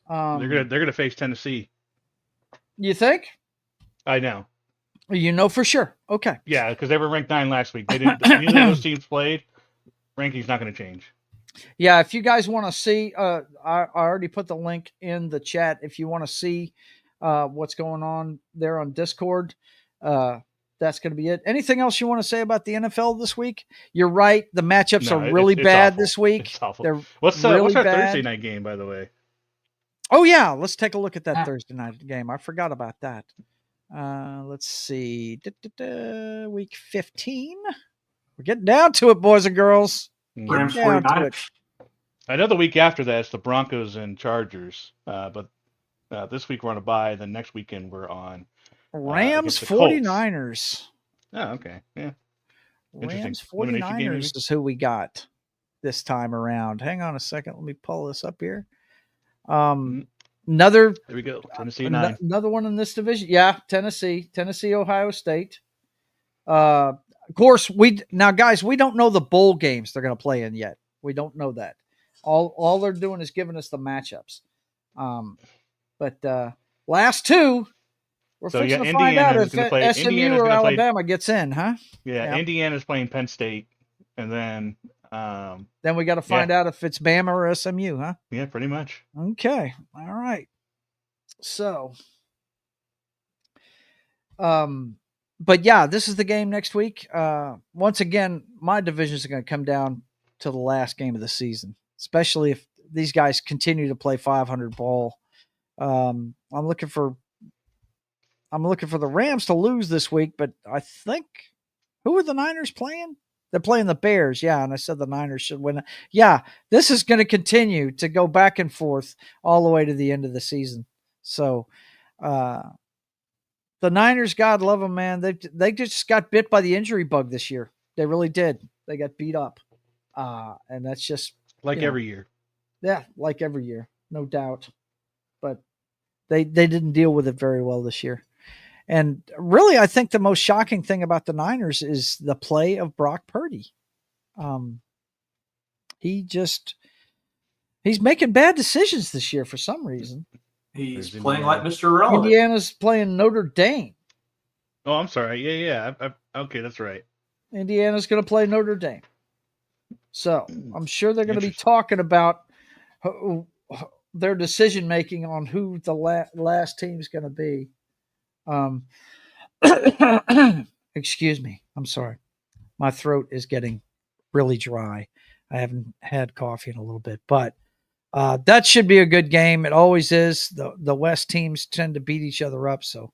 They're gonna face Tennessee. You think? I know. For sure. Okay. Yeah, because they were ranked 9 last week. They didn't. Neither of those teams played. Ranking's not going to change. Yeah, if you guys want to see, I already put the link in the chat. If you want to see what's going on there on Discord, that's going to be it. Anything else you want to say about the NFL this week? You're right. The matchups are really bad this week. It's awful. They're what's our Thursday night game, by the way? Oh, yeah. Let's take a look at that Thursday night game. I forgot about that. Let's see. Week 15. We're getting down to it, boys and girls. Rams 49ers. I know the week after that it's the Broncos and Chargers. But this week we're on a bye. Then next weekend we're on Rams 49ers. Oh, okay. Yeah. Rams 49ers is who we got this time around. Hang on a second. Let me pull this up here. There we go. Tennessee 9. Another one in this division. Yeah, Tennessee, Ohio State. Of course, guys, we don't know the bowl games they're going to play in yet. We don't know that. All they're doing is giving us the matchups. But last 2, we're fixing to find out if SMU or Alabama gets in, huh? Yeah, Indiana's playing Penn State, and then we got to find out if it's Bama or SMU, huh? Yeah, pretty much. Okay, all right. So, but yeah, this is the game next week. Once again, my divisions are going to come down to the last game of the season, especially if these guys continue to play 500 ball. I'm looking for the Rams to lose this week, but I think who are the Niners playing? They're playing the Bears. Yeah. And I said the Niners should win. Yeah. This is going to continue to go back and forth all the way to the end of the season. So, the Niners, God love them, man. They just got bit by the injury bug this year. They really did. They got beat up. And that's just every year. Yeah. Like every year, no doubt. But they didn't deal with it very well this year. And really, I think the most shocking thing about the Niners is the play of Brock Purdy. He's making bad decisions this year for some reason. He's There's playing Indiana. like Mr. Irrelevant. Indiana's playing Notre Dame. Oh, I'm sorry. Yeah. Okay, that's right. Indiana's going to play Notre Dame. So I'm sure they're going to be Interesting. talking about their decision making on who the last team is going to be. Excuse me. I'm sorry. My throat is getting really dry. I haven't had coffee in a little bit, but that should be a good game. It always is. The West teams tend to beat each other up, so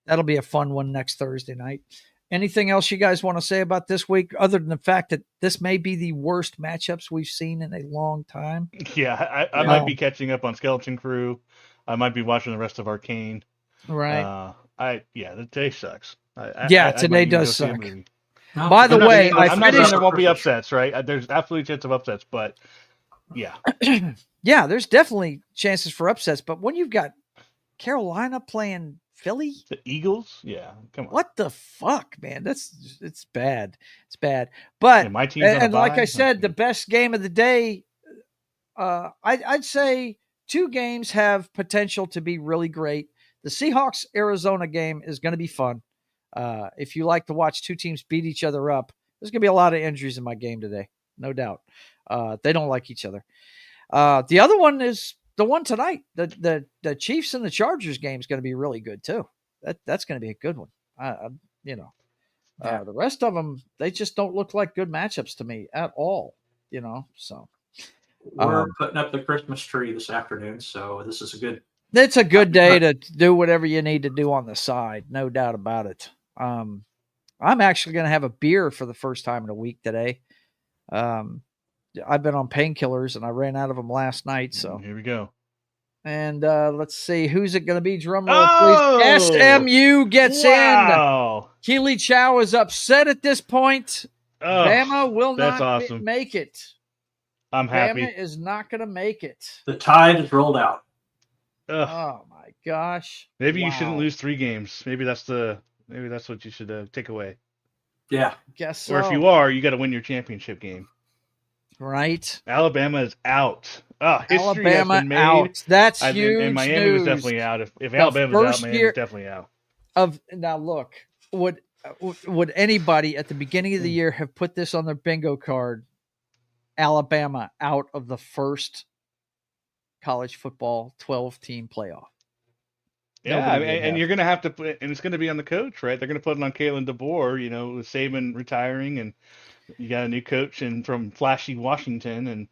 that'll be a fun one next Thursday night. Anything else you guys want to say about this week, other than the fact that this may be the worst matchups we've seen in a long time? Yeah, I might be catching up on Skeleton Crew. I might be watching the rest of Arcane. Right. Today sucks. Today does suck. No, By the way, I'm not saying there won't be upsets, right? There's absolutely a chance of upsets, but yeah. Yeah, there's definitely chances for upsets, but when you've got Carolina playing Philly, The Eagles, yeah, come on. what the fuck, man? It's bad. It's bad. But Yeah, my team's on a and like bye. I said, the best game of the day, I'd say 2 games have potential to be really great. The Seahawks Arizona game is going to be fun. If you like to watch 2 teams beat each other up, there's going to be a lot of injuries in my game today, no doubt. They don't like each other. The other one is the one tonight. The Chiefs and the Chargers game is going to be really good too. That's going to be a good one. The rest of them, they just don't look like good matchups to me at all. So we're putting up the Christmas tree this afternoon, so this is a good. It's a good day to do whatever you need to do on the side, no doubt about it. I'm actually going to have a beer for the first time in a week today. I've been on painkillers and I ran out of them last night. So here we go. And let's see, who's it going to be? Drum roll, please. SMU gets in. Keely Chow is upset at this point. Bama will not make it. I'm happy. Bama is not going to make it. The tide is rolled out. Oh my gosh! Maybe you shouldn't lose 3 games. Maybe that's what you should take away. Yeah, guess so. Or if you are, you got to win your championship game. Right. Alabama is out. History Alabama has been made. Out. That's huge. And Miami was definitely out. If Alabama's out, Miami's definitely out. Now look, would anybody at the beginning of the year have put this on their bingo card? Alabama out of the first college football 12-team playoff. Yeah, and you're going to have to put, and it's going to be on the coach, right? They're going to put it on Kalen DeBoer, with Saban retiring, and you got a new coach and from flashy Washington, and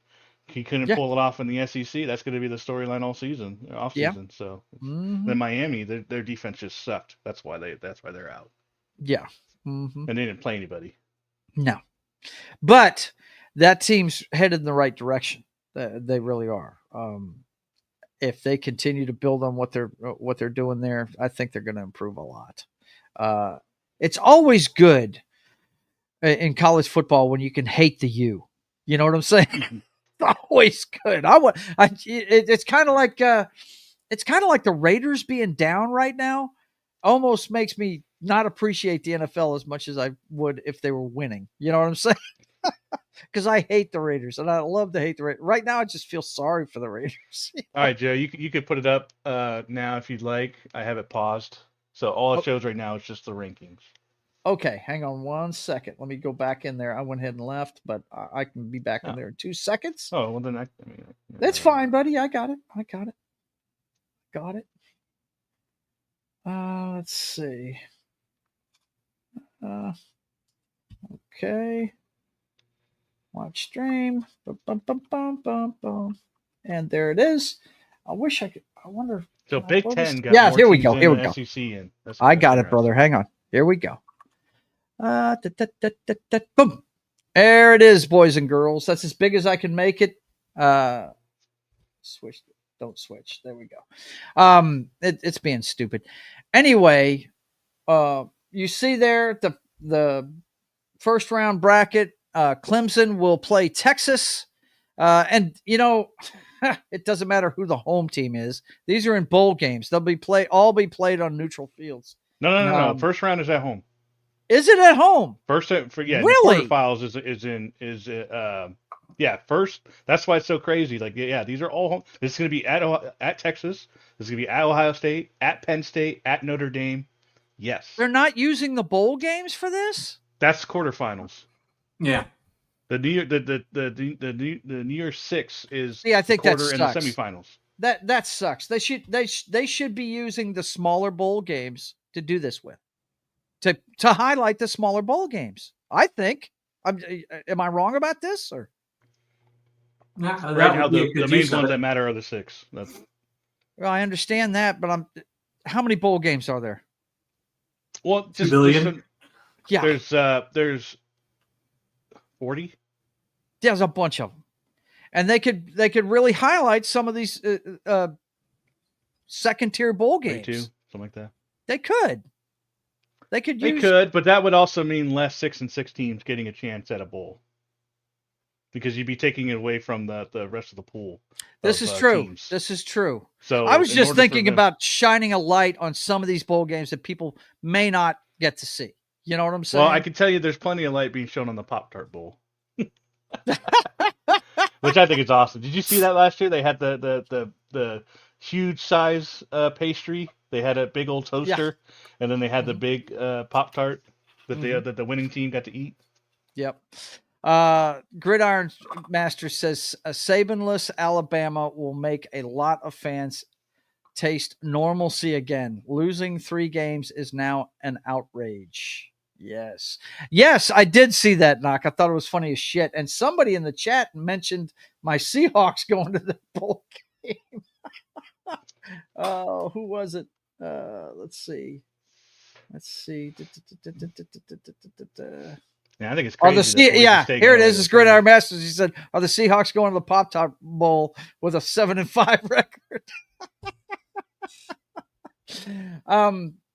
he couldn't pull it off in the SEC. That's going to be the storyline all season, off season. So then Miami, their defense just sucked. That's why they're out. Yeah, and they didn't play anybody. No, but that team's headed in the right direction. They really are. If they continue to build on what they're doing there, I think they're going to improve a lot. It's always good in college football when you can hate the U. You know what I'm saying? It's always good. It's kind of like the Raiders being down right now. Almost makes me not appreciate the NFL as much as I would if they were winning. You know what I'm saying? Because I hate the Raiders, and I love to hate the Raiders. Right now, I just feel sorry for the Raiders. All right, Joe, you could put it up now if you'd like. I have it paused. So all it shows right now is just the rankings. Okay, hang on 1 second. Let me go back in there. I went ahead and left, but I can be back in there in 2 seconds. Oh, well, then that's fine, buddy. I got it. Got it. Let's see. Okay. Watch stream. Bum, bum, bum, bum, bum. And there it is. I wish I could. I wonder. So Big Ten got more here we teams go. in Here we the go. SEC in. I got it, brother. Hang on. Here we go. Boom. There it is, boys and girls. That's as big as I can make it. Switch. Don't switch. There we go. It's being stupid. Anyway, you see there the first round bracket. Clemson will play Texas. And it doesn't matter who the home team is. These are in bowl games. They'll be played on neutral fields. No. First round is at home. Is it at home? Really? The quarterfinals is Yeah, first. That's why it's so crazy. Like, yeah, these are all home. This is going to be at Texas. This is going to be at Ohio State, at Penn State, at Notre Dame. Yes, They're not using the bowl games for this? that's quarterfinals. Yeah. The New Year, the New Year's Six is See, I the think that quarter and the sucks. semifinals. That sucks. They should be using the smaller bowl games to do this with, to highlight the smaller bowl games. I think. Am I wrong about this? Or Yeah, Right now, the main ones that matter are the 6. That's well, I understand that, but how many bowl games are there? well, 2 billion. Yeah, there's 40. there's a bunch of them, and they could really highlight some of these second tier bowl games. 32, something like that. They could. They could use. They could, but that would also mean less 6 and 6 teams getting a chance at a bowl, because you'd be taking it away from the rest of the pool. This is true. Teams. This is true. So I was in just order thinking about shining a light on some of these bowl games that people may not get to see. You know what I'm saying? Well, I can tell you there's plenty of light being shown on the Pop-Tart Bowl. Which I think is awesome. Did you see that last year? They had the huge size pastry. They had a big old toaster, and then they had the big Pop-Tart that the winning team got to eat. Yep. Gridiron Master says Sabanless Alabama will make a lot of fans taste normalcy again. Losing 3 games is now an outrage. Yes, I did see that, Knock. I thought it was funny as shit. And somebody in the chat mentioned my Seahawks going to the bowl game. Oh, who was it? Let's see. Yeah, I think it's crazy. Here it is. It's Gridiron Masters. He said, "Are the Seahawks going to the Pop-Tart Bowl with a 7-5 record?"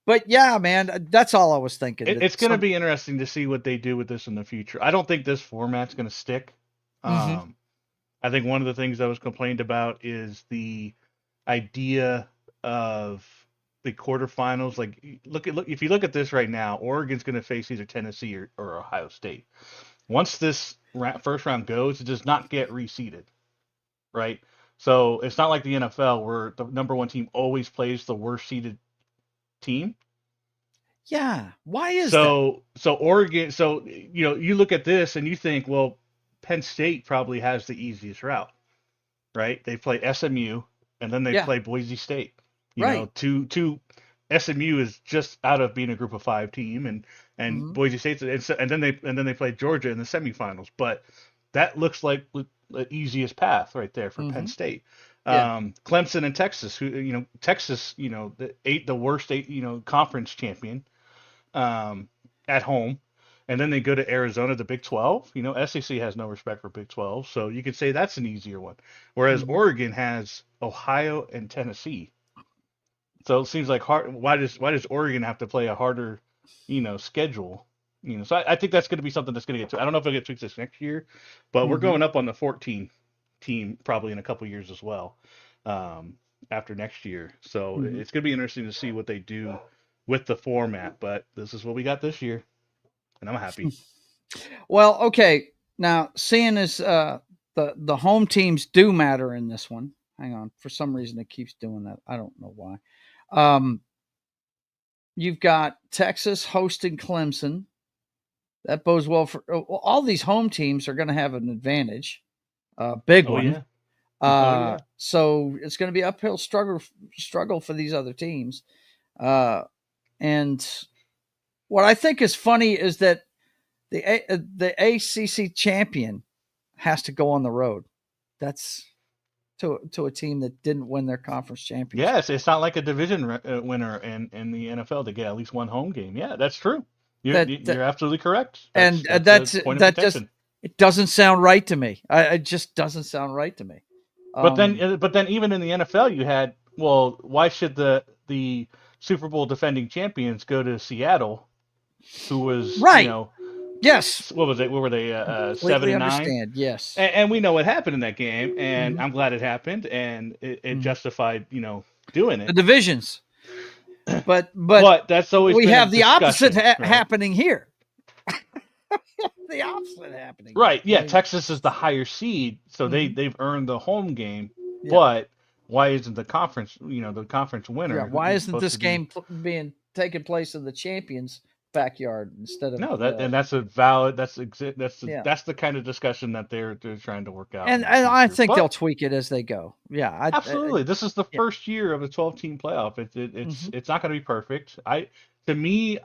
But yeah, man, that's all I was thinking. It's going to be interesting to see what they do with this in the future. I don't think this format's going to stick. I think one of the things that was complained about is the idea of the quarterfinals. Like, look, if you look at this right now, Oregon's going to face either Tennessee or Ohio State. Once this first round goes, it does not get reseeded, right? So it's not like the NFL where the number 1 team always plays the worst seeded team. Yeah, why is that? So Oregon. So you look at this and you think, well, Penn State probably has the easiest route, right? They play SMU and then they play Boise State. You know, two SMU is just out of being a group of 5 team, and Boise State, and then they play Georgia in the semifinals. But that looks like the easiest path right there for Penn State. Clemson and Texas, Texas, the worst 8, conference champion, at home, and then they go to Arizona, the Big 12. SEC has no respect for Big 12, so you could say that's an easier one. Whereas Oregon has Ohio and Tennessee. So it seems like why does Oregon have to play a harder, schedule? So I think that's going to be something that's going to get. I don't know if it'll get tweaked this next year, but we're going up on the 14 team probably in a couple years as well, after next year. So it's going to be interesting to see what they do with the format. But this is what we got this year, and I'm happy. Well, okay. Now, seeing as the home teams do matter in this one. Hang on. For some reason, it keeps doing that. I don't know why. You've got Texas hosting Clemson. That bodes well for all these home teams are going to have an advantage, big one. Yeah. So it's going to be uphill struggle for these other teams. And what I think is funny is that the ACC champion has to go on the road. That's to a team that didn't win their conference championship. Yes, it's not like a division winner in the NFL to get at least one home game. Yeah, that's true. You're absolutely correct. That's it doesn't sound right to me. It just doesn't sound right to me. But then even in the NFL, you had, well, why should the Super Bowl defending champions go to Seattle, who was right? Yes. What was it? What were they? 7-9. Yes. And we know what happened in that game, and I'm glad it happened, and it justified doing it. The divisions. But that's always we have the opposite happening here. the opposite happening. Right. Yeah. I mean, Texas is the higher seed, so Mhm. they've earned the home game. Yeah. But why isn't the conference, the conference winner Yeah. Why who's isn't supposed this to be? game being taking place in the champions' backyard instead of No, that's a valid. yeah. That's the kind of discussion that they're trying to work out in And the I future. think they'll But tweak it as they go. Yeah. absolutely, this is the Yeah. first year of a 12-team playoff. Mhm. It's not going to be perfect. To me,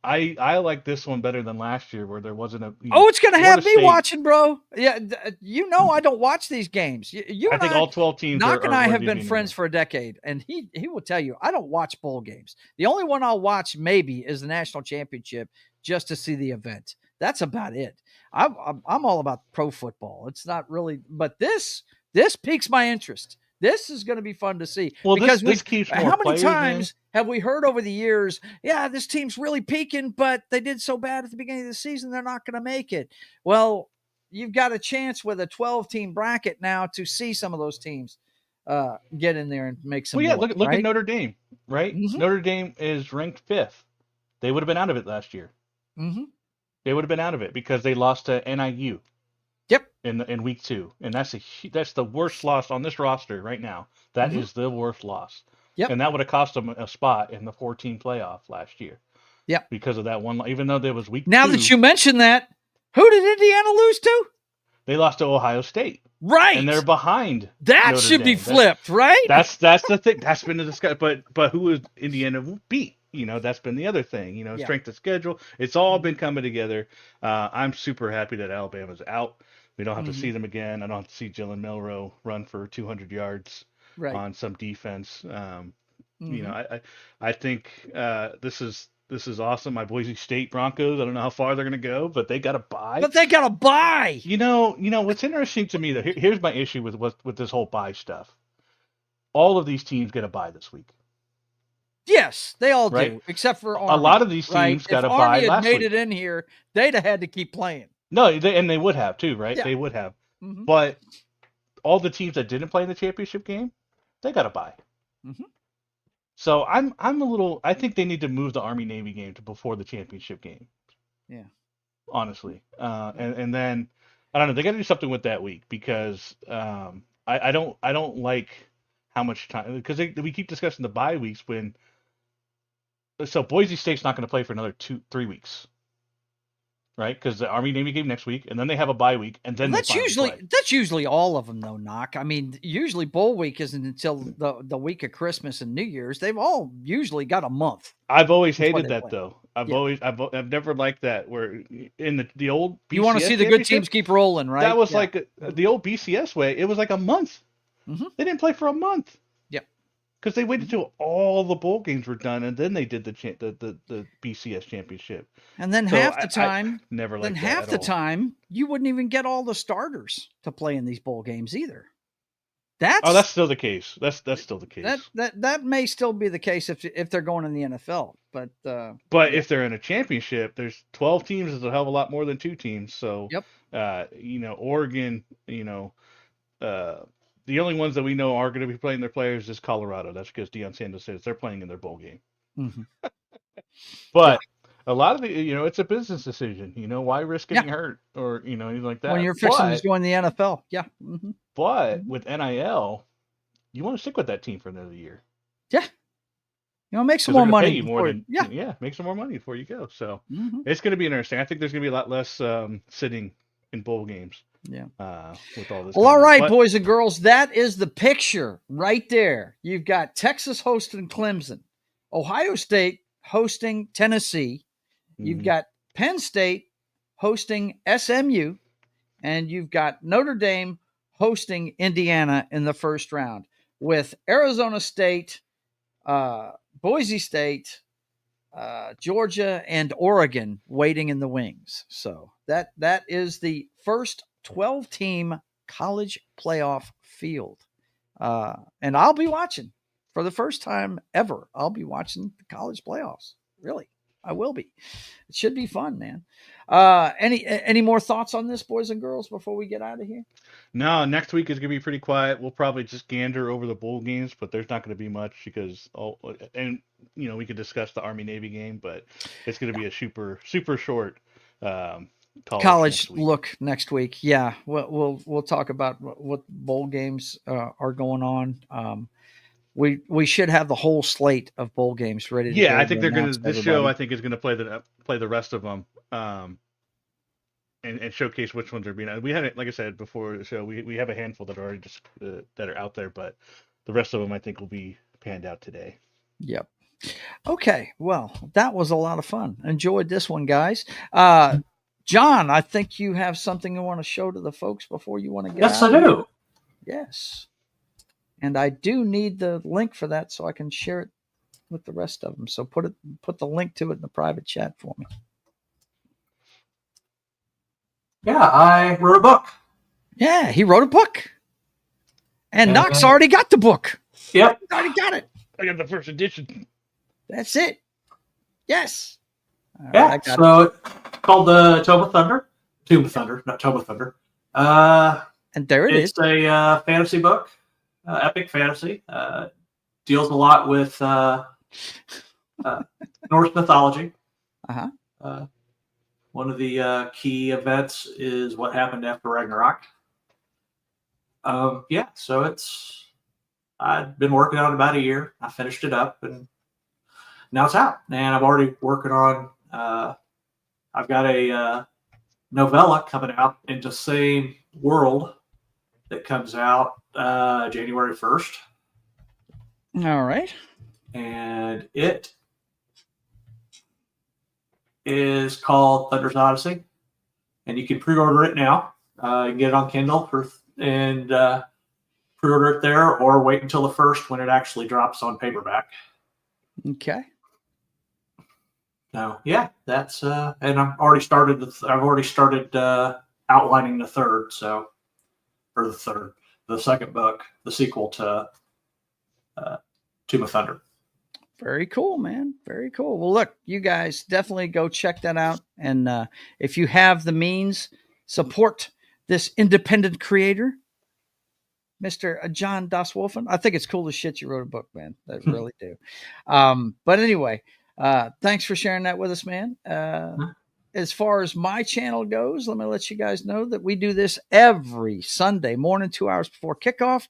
I like this one better than last year where there wasn't a Oh, it's gonna Florida have me State. watching, bro. Yeah, I don't watch these games. You I and think I, all 12 teams Knock and are I have worthy of been being friends there. for a decade, and he will tell you I don't watch bowl games. The only one I'll watch maybe is the national championship just to see the event. That's about it. I'm all about pro football. It's not really, but this piques my interest. This is going to be fun to see Well, because this keeps more how many players in. times have we heard over the years? Yeah, this team's really peaking, but they did so bad at the beginning of the season, they're not going to make it. Well, you've got a chance with a 12-team bracket now to see some of those teams get in there and make some. Well, yeah, noise, look right? at Notre Dame, right? Mhm. Notre Dame is ranked 5th. They would have been out of it last year. Mm-hmm. They would have been out of it because they lost to NIU. Yep. In week 2, and that's the worst loss on this roster right now. That is the worst loss. Yep. And that would have cost them a spot in the 14 playoff last year. Yep. Because of that one, even though there was week now 2. That you mention that, who did Indiana lose to? They lost to Ohio State. Right. And they're behind. That Notre should Dame. be flipped, right? That's the thing. That's been the discussion. But who is Indiana beat? That's been the other thing. Strength of schedule. It's all been coming together. I'm super happy that Alabama's out. We don't have to see them again. I don't have to see Jalen Milroe run for 200 yards on some defense. I think this is awesome. My Boise State Broncos. I don't know how far they're going to go, but they got to bye. But they got to bye. What's interesting to me though. Here's my issue with this whole bye stuff. All of these teams get a bye this week. Yes, they all right? do, except for Army. A lot of these teams got a bye last week. If Army had made it in here, they'd have had to keep playing. No, they would have too, right? Yeah. They would have. Mm-hmm. But all the teams that didn't play in the championship game, they got a bye. Mm-hmm. So I'm a little. I think they need to move the Army Navy game to before the championship game. Yeah. Honestly, and then I don't know. They got to do something with that week because I don't like how much time because we keep discussing the bye weeks when. So Boise State's not going to play for another 3 weeks, right? Because the Army Navy game next week, and then they have a bye week, and then that's usually all of them though. Knock. I mean, usually bowl week isn't until the week of Christmas and New Year's. They've all usually got a month. I've always hated that though. I've never liked that. Where in the old BCS you want to see the good teams keep rolling, right? That was like the old BCS way. It was like a month. Mm-hmm. They didn't play for a month. Because they waited until all the bowl games were done, and then they did the BCS championship. And then half the time, you wouldn't even get all the starters to play in these bowl games either. That's still the case. That's still the case. That may still be the case if they're going in the NFL, but if they're in a championship, there's 12 teams is a hell of a lot more than 2 teams. So Oregon, the only ones that we know are going to be playing their players is Colorado. That's because Deion Sanders says they're playing in their bowl game. Mm-hmm. But a lot of it's a business decision. Why risk getting hurt or anything like that? When you're fixing to join the NFL, Mm-hmm. But with NIL, you want to stick with that team for another year. Yeah. Make some more money. Make some more money before you go. So it's going to be interesting. I think there's going to be a lot less sitting in bowl games. Yeah. With all this. Well, all right, boys and girls, that is the picture right there. You've got Texas hosting Clemson, Ohio State hosting Tennessee. You've got Penn State hosting SMU, and you've got Notre Dame hosting Indiana in the first round, with Arizona State, Boise State, Georgia, and Oregon waiting in the wings. So that is the first 12-team college playoff field. And I'll be watching for the first time ever. I'll be watching the college playoffs. Really, I will be. It should be fun, man. Any more thoughts on this, boys and girls, before we get out of here? No, next week is going to be pretty quiet. We'll probably just gander over the bowl games, but there's not going to be much because, we could discuss the Army Navy game, but it's going to be a super, super short college look next week. Yeah, we'll talk about what bowl games are going on. We should have the whole slate of bowl games ready to go. Yeah, I think they're gonna. This show, I think, is gonna play the rest of them, and showcase which ones are being. We had it, like I said before the show. We have a handful that are already just that are out there, but the rest of them, I think, will be panned out today. Yep. Okay. Well, that was a lot of fun. Enjoyed this one, guys. John, I think you have something you want to show to the folks before you want to get out. Yes, I do. Yes. And I do need the link for that so I can share it with the rest of them. So put the link to it in the private chat for me. Yeah, I wrote a book. Yeah, he wrote a book. And Knox already got the book. Yep. He already got it. I got the first edition. That's it. Yes. Yeah, so it's called the Tomb of Thunder, not Tomb of Thunder. And there it's a fantasy book, epic fantasy. Deals a lot with Norse mythology. One of the key events is what happened after Ragnarok. Yeah, so I've been working on it about a year. I finished it up, and now it's out. And I'm already working on. I've got a novella coming out in the same world that comes out January 1st. All right. And it is called Thunder's Odyssey, and you can pre-order it now. You can get it on Kindle and pre-order it there, or wait until the 1st when it actually drops on paperback. Okay. No, yeah, that's and I've already started outlining the third, the second book, the sequel to Tomb of Thunder. Very cool, man. Very cool. Well, look, you guys definitely go check that out. And if you have the means, support this independent creator, Mr. John Das Wolfen. I think it's cool as shit you wrote a book, man. I really do. But anyway, thanks for sharing that with us, man. As far as my channel goes, let me let you guys know that we do this every Sunday morning, 2 hours before kickoff.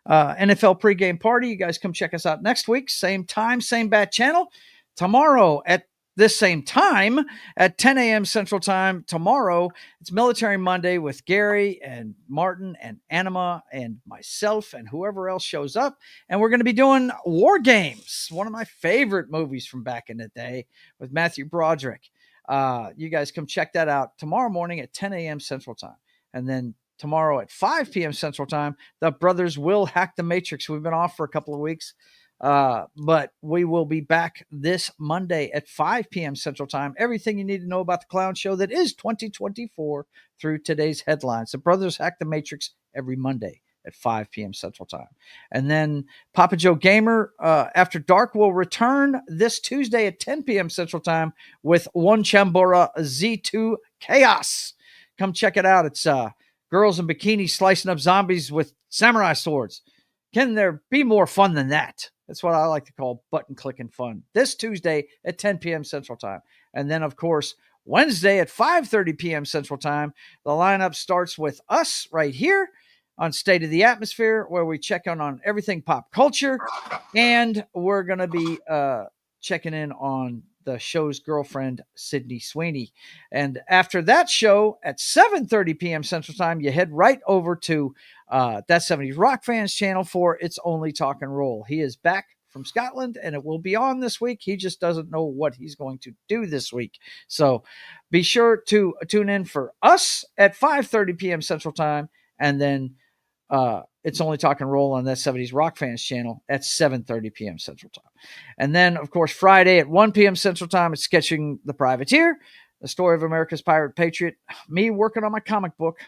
NFL Pregame Party. You guys come check us out next week. Same time, same bat channel. Tomorrow at this same time at 10 a.m. Central Time. Tomorrow, it's Military Monday with Gary and Martin and Anima and myself and whoever else shows up. And we're going to be doing War Games, one of my favorite movies from back in the day with Matthew Broderick. You guys come check that out tomorrow morning at 10 a.m. Central Time. And then tomorrow at 5 p.m. Central Time, the brothers will hack the Matrix. We've been off for a couple of weeks, but we will be back this Monday at 5 p.m. Central Time. Everything you need to know about the clown show that is 2024 through today's headlines. The brothers hack the Matrix every Monday at 5 p.m. Central Time. And then Papa Joe Gamer After Dark will return this Tuesday at 10 p.m. Central Time with One Chambora Z2 Chaos. Come check it out. It's girls in bikinis slicing up zombies with samurai swords. Can there be more fun than that? That's what I like to call button clicking fun. This Tuesday at 10 p.m. Central Time. And then, of course, Wednesday at 5:30 p.m. Central Time, the lineup starts with us right here on State of the Atmosphere, where we check in on everything pop culture. And we're going to be checking in on the show's girlfriend, Sydney Sweeney. And after that show at 7:30 p.m. Central Time, you head right over to That 70s Rock Fans channel for It's Only Talk and Roll. He is back from Scotland, and it will be on this week. He just doesn't know what he's going to do this week. So be sure to tune in for us at 5:30 p.m. Central Time, and then It's Only Talk and Roll on That 70s Rock Fans channel at 7:30 p.m. Central Time. And then, of course, Friday at 1 p.m. Central Time, it's Sketching the Privateer, the story of America's Pirate Patriot. Me working on my comic book.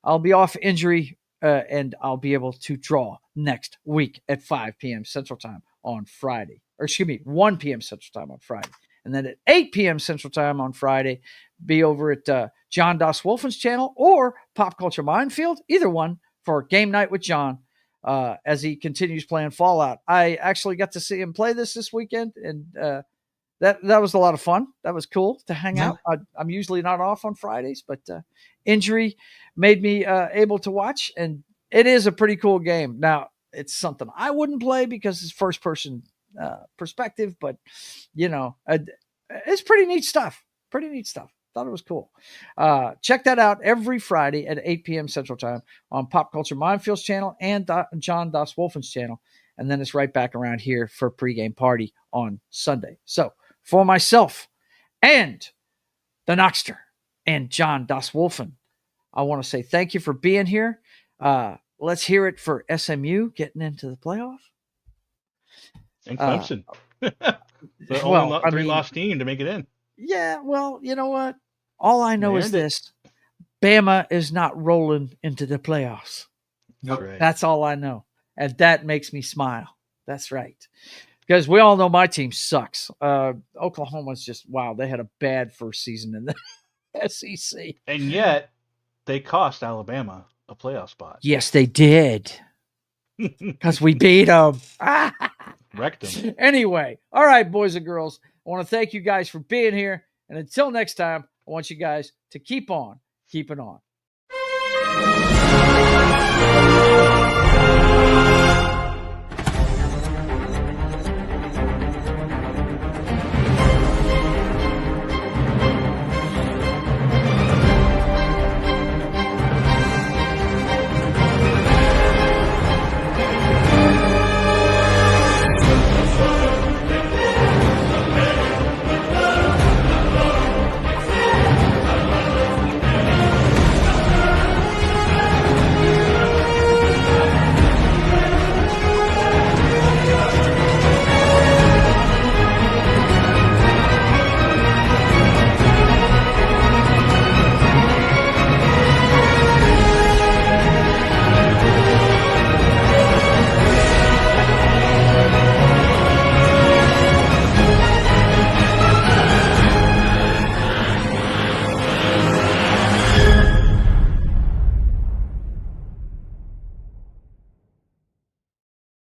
I'll be off injury, and I'll be able to draw next week at 5 p.m. Central Time on Friday. Or excuse me, 1 p.m. Central Time on Friday. And then at 8 p.m. Central Time on Friday, be over at John Das Wolfen's channel or Pop Culture Minefield, either one, for Game Night with John as he continues playing Fallout. I actually got to see him play this weekend, and that was a lot of fun. That was cool to hang out. I'm usually not off on Fridays, but injury made me able to watch, and it is a pretty cool game. Now, it's something I wouldn't play because it's first person perspective, but it's pretty neat stuff. Pretty neat stuff. Thought it was cool. Check that out every Friday at 8 p.m. Central Time on Pop Culture Mindfield's channel and John Das Wolfen's channel. And then it's right back around here for Pregame Party on Sunday. So for myself and the Knoxter and John Das Wolfen, I want to say thank you for being here. Let's hear it for SMU getting into the playoff. And Clemson. The only lost team to make it in. Yeah, well, you know what? All I know is this. Bama is not rolling into the playoffs. Nope. Right. That's all I know. And that makes me smile. That's right. Because we all know my team sucks. Oklahoma's just, wow, they had a bad first season in the SEC. And yet, they cost Alabama a playoff spot. Yes, they did. Because we beat them. Wrecked them. Anyway, all right, boys and girls. I want to thank you guys for being here. And until next time, I want you guys to keep on keeping on.